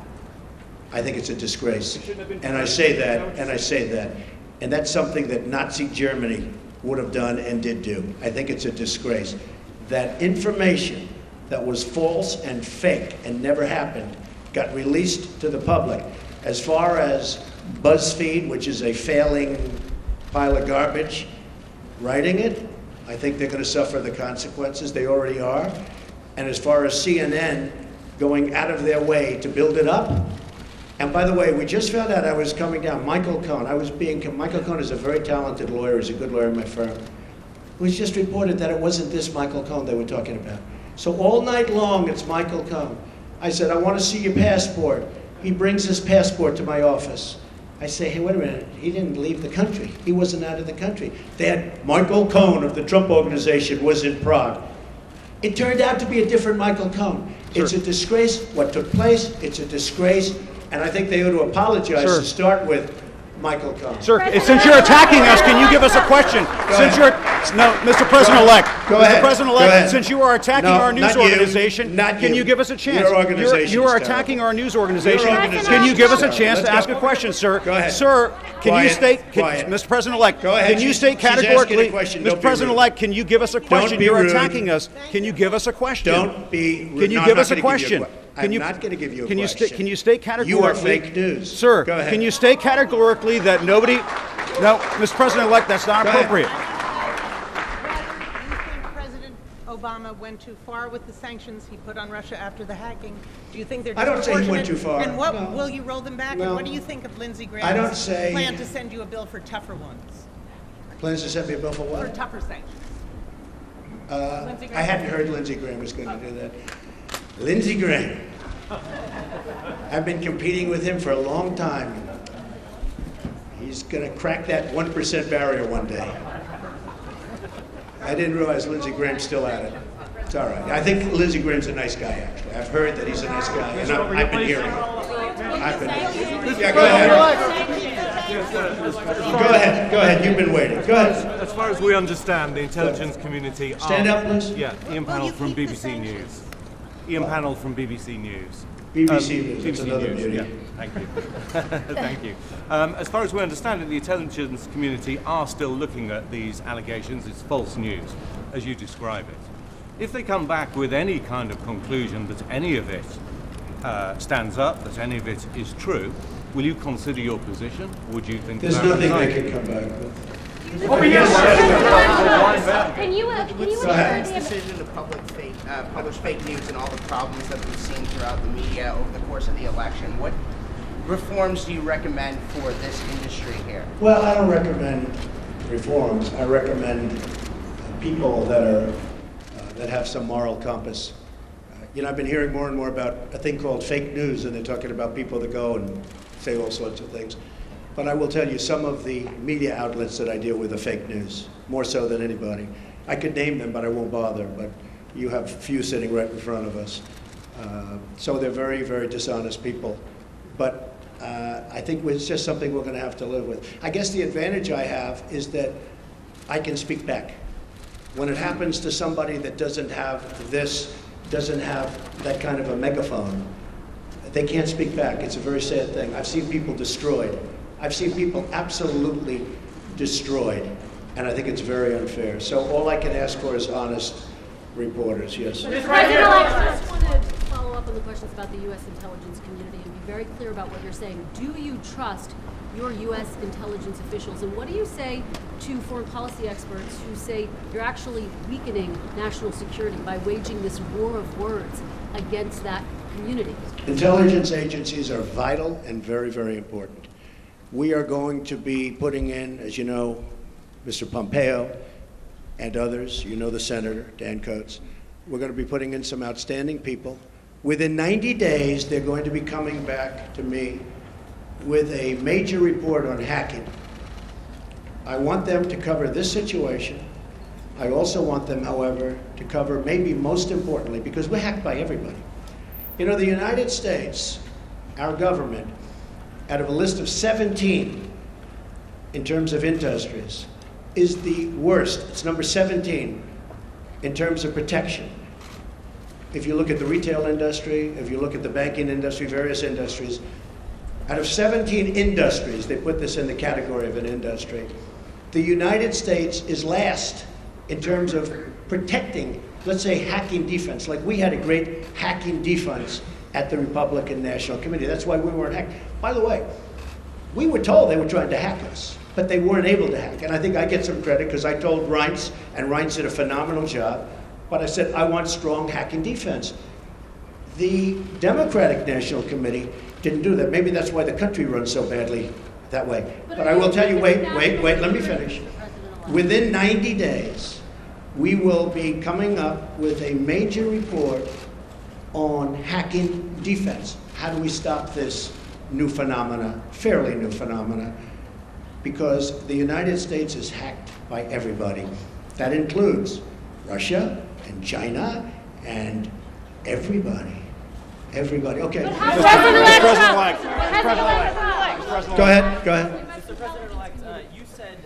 I think it's a disgrace. And I say that, and that's something that Nazi Germany would have done and did do. I think it's a disgrace. That information that was false and fake and never happened got released to the public. As far as BuzzFeed, which is a failing pile of garbage, writing it, I think they're going to suffer the consequences. They already are. And as far as CNN going out of their way to build it up, and by the way, we just found out I was coming down. Michael Cohen, Michael Cohen is a very talented lawyer. He's a good lawyer in my firm. It was just reported that it wasn't this Michael Cohen they were talking about. So all night long, it's Michael Cohen. I said, I want to see your passport. He brings his passport to my office. I say, hey, wait a minute. He didn't leave the country. He wasn't out of the country. They had Michael Cohen of the Trump Organization was in Prague. It turned out to be a different Michael Cohen. Sure. It's a disgrace what took place. It's a disgrace. And I think they ought to apologize to start with Michael Cohen. Sir, since you're attacking us, can you give us a question? Mr. President-elect. Go ahead. Mr. President-elect, since you are attacking our news organization, can you give us a chance? Your organization. You are attacking our news organization. Can you give us a chance to ask a question, sir? Go ahead. Sir, can you state, Quiet. Mr. President-elect, Go ahead. can you state She's categorically, asking a question. Mr. President-elect, can you give us a question? be You're rude. attacking us. Can you give us a question? Don't be rude. Can you No, give I'm us not a gonna give you question? I'm not going to give you a Can question. can you state categorically? You are fake news. Sir, Go ahead. can you state categorically that nobody... No, Mr. President-elect, that's not appropriate. Do you think President Obama went too far with the sanctions he put on Russia after the hacking? Do you think they're I don't say he went too far. And what No. will you roll them back? No. And what do you think of Lindsey I don't Graham's say- plan to send you a bill for tougher ones? Plans to send me a bill for For what? tougher sanctions? Lindsey I Graham. hadn't heard Lindsey Graham was going to do that. Lindsey Graham. I've been competing with him for a long time. He's going to crack that 1% barrier one day. I didn't realize Lindsey Graham's still at it. It's all right. I think Lindsey Graham's a nice guy, actually. I've heard that he's a nice guy, and I've been hearing it. Yeah, go ahead. Go ahead. You've been waiting. Go ahead. As far as we understand, the intelligence community are... Stand up, please. Yeah, Ian Panel from BBC News. Ian Panel from BBC News. BBC News, that's BBC another News, beauty. yeah. Thank you. Thank you. As far as we understand it, the intelligence community are still looking at these allegations. It's false news, as you describe it. If they come back with any kind of conclusion that any of it stands up, that any of it is true, will you consider your position? Would you think There's that nothing right? they can come back with. Can you This decision to publish fake news and all the problems that we've seen throughout the media over the course of the election, what reforms do you recommend for this industry here? Well, I don't recommend reforms. I recommend people that are that have some moral compass. I've been hearing more and more about a thing called fake news, and they're talking about people that go and say all sorts of things. But I will tell you, some of the media outlets that I deal with are fake news, more so than anybody. I could name them, but I won't bother. But you have a few sitting right in front of us. So they're very, very dishonest people. But I think it's just something we're going to have to live with. I guess the advantage I have is that I can speak back. When it happens to somebody that doesn't have that kind of a megaphone, they can't speak back. It's a very sad thing. I've seen people destroyed. I've seen people absolutely destroyed, and I think it's very unfair. So all I can ask for is honest reporters, yes. I just want to follow up on the questions about the U.S. intelligence community and be very clear about what you're saying. Do you trust your U.S. intelligence officials, and what do you say to foreign policy experts who say you're actually weakening national security by waging this war of words against that community? Intelligence agencies are vital and very, very important. We are going to be putting in, as you know, Mr. Pompeo and others, you know the Senator, Dan Coates, we're going to be putting in some outstanding people. Within 90 days, they're going to be coming back to me with a major report on hacking. I want them to cover this situation. I also want them, however, to cover, maybe most importantly, because we're hacked by everybody. You know, the United States, our government, out of a list of 17 in terms of industries, is the worst. It's number 17 in terms of protection. If you look at the retail industry, if you look at the banking industry, various industries, out of 17 industries, they put this in the category of an industry, the United States is last in terms of protecting, let's say, hacking defense. Like we had a great hacking defense at the Republican National Committee. That's why we weren't hacked. By the way, we were told they were trying to hack us, but they weren't able to hack. And I think I get some credit because I told Reince, and Reince did a phenomenal job, but I said, I want strong hacking defense. The Democratic National Committee didn't do that. Maybe that's why the country runs so badly that way. But I will tell you, wait, let me finish. Within 90 days, we will be coming up with a major report on hacking defense. How do we stop this new phenomena, fairly new phenomena? Because the United States is hacked by everybody. That includes Russia and China and everybody. Everybody. Okay. Go ahead. Go ahead. Mr. President-elect, you said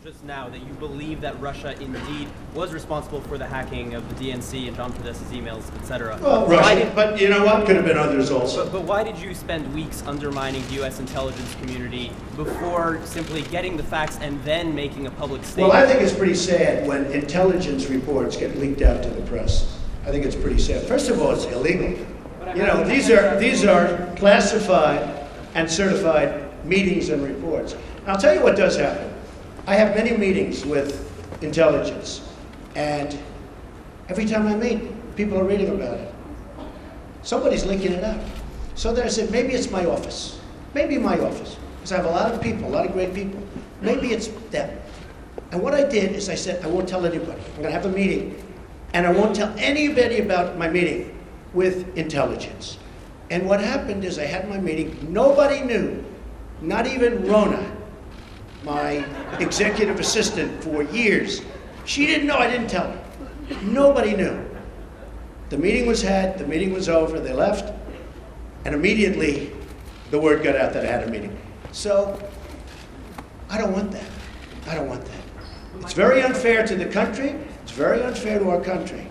just now that you believe that Russia indeed was responsible for the hacking of the DNC and John Podesta's emails, etc. Well, Russia, but you know what? Could have been others also. But why did you spend weeks undermining the U.S. intelligence community before simply getting the facts and then making a public statement? Well, I think it's pretty sad when intelligence reports get leaked out to the press. I think it's pretty sad. First of all, it's illegal. You know, these are classified and certified meetings and reports. I'll tell you what does happen. I have many meetings with intelligence, and every time I meet, people are reading about it. Somebody's leaking it out. So then I said, maybe it's my office. Maybe my office. Because I have a lot of people, a lot of great people. Maybe it's them. And what I did is I said, I won't tell anybody. I'm going to have a meeting, and I won't tell anybody about my meeting with intelligence. And what happened is I had my meeting. Nobody knew, not even Rona, my executive assistant for years, She didn't know. I didn't tell her. Nobody knew. The meeting was had. The meeting was over. They left. And immediately, the word got out that I had a meeting. So, I don't want that. I don't want that. It's very unfair to the country. It's very unfair to our country,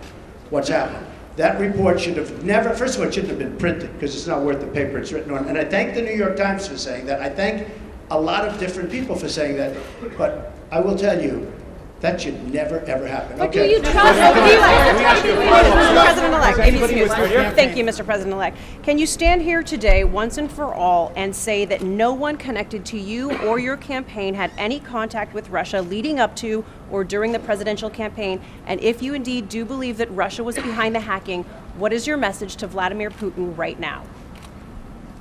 what's happened. That report should have never, first of all, it shouldn't have been printed because it's not worth the paper it's written on. And I thank the New York Times for saying that. I thank a lot of different people for saying that. But I will tell you, that should never, ever happen. But okay. do you trust President-elect? Thank you, Mr. President-elect. Can you stand here today, once and for all, and say that no one connected to you or your campaign had any contact with Russia leading up to or during the presidential campaign? And if you indeed do believe that Russia was behind the hacking, what is your message to Vladimir Putin right now?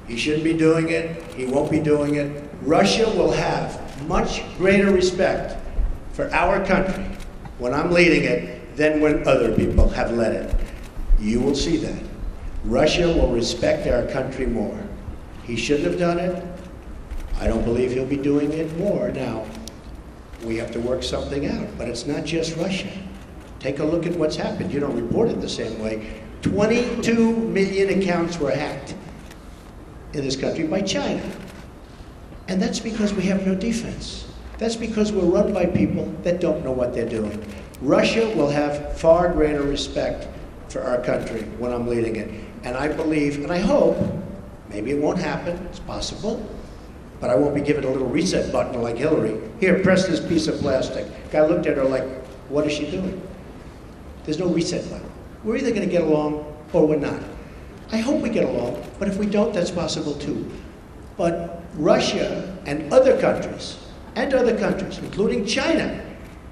He shouldn't be doing it. He won't be doing it. Russia will have much greater respect for our country when I'm leading it than when other people have led it. You will see that. Russia will respect our country more. He shouldn't have done it. I don't believe he'll be doing it more. Now, we have to work something out, but it's not just Russia. Take a look at what's happened. You don't report it the same way. 22 million accounts were hacked in this country by China. And that's because we have no defense. That's because we're run by people that don't know what they're doing. Russia will have far greater respect for our country when I'm leading it. And I believe, and I hope, maybe it won't happen, it's possible, but I won't be given a little reset button like Hillary. Here, press this piece of plastic. Guy looked at her like, what is she doing? There's no reset button. We're either going to get along or we're not. I hope we get along, but if we don't, that's possible too. But Russia and other countries, including China,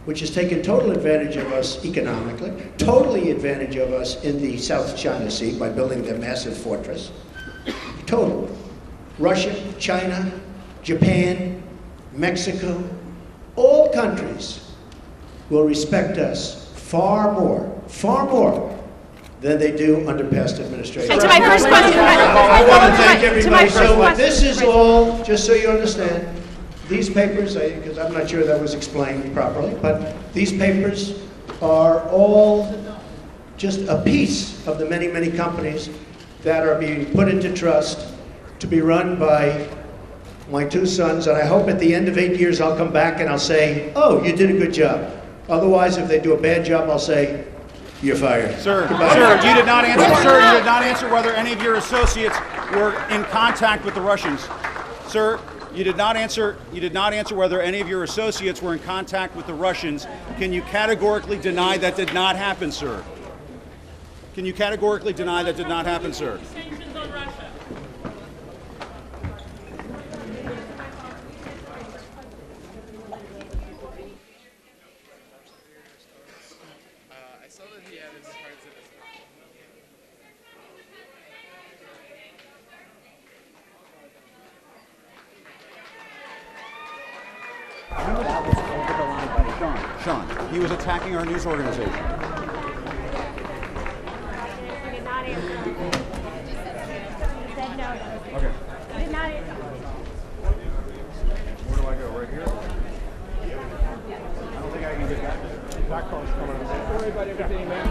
which has taken total advantage of us economically, totally advantage of us in the South China Sea by building their massive fortress. Total. Russia, China, Japan, Mexico, all countries will respect us far more than they do under past administrations. And to my first question, I want to thank everybody. So this is all, just so you understand, these papers, because I'm not sure that was explained properly, but these papers are all just a piece of the many, many companies that are being put into trust to be run by my two sons. And I hope at the end of 8 years I'll come back and I'll say, oh, you did a good job. Otherwise, if they do a bad job, I'll say, you're fired. Sir, you did not answer whether any of your associates were in contact with the Russians. Sir, you did not answer whether any of your associates were in contact with the Russians. Can you categorically deny that did not happen, sir? Can you categorically deny that did not happen, sir? Sanctions on Russia. I saw that he had his cards in his mouth. That was over the line, buddy. Sean, he was attacking our news organization. He did not answer. He said no. Okay. He did not answer. Where do I go? Right here? I don't think I can get back. That car's coming in. Don't worry about everything, man.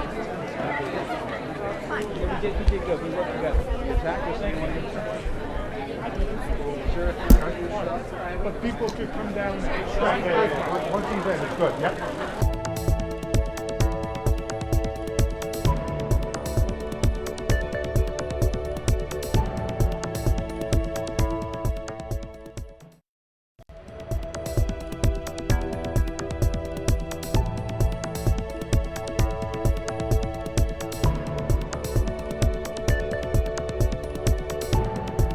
You did good. We worked together. You attacked the same one. Sure. But people could come down and once he's in, it's good. Yep.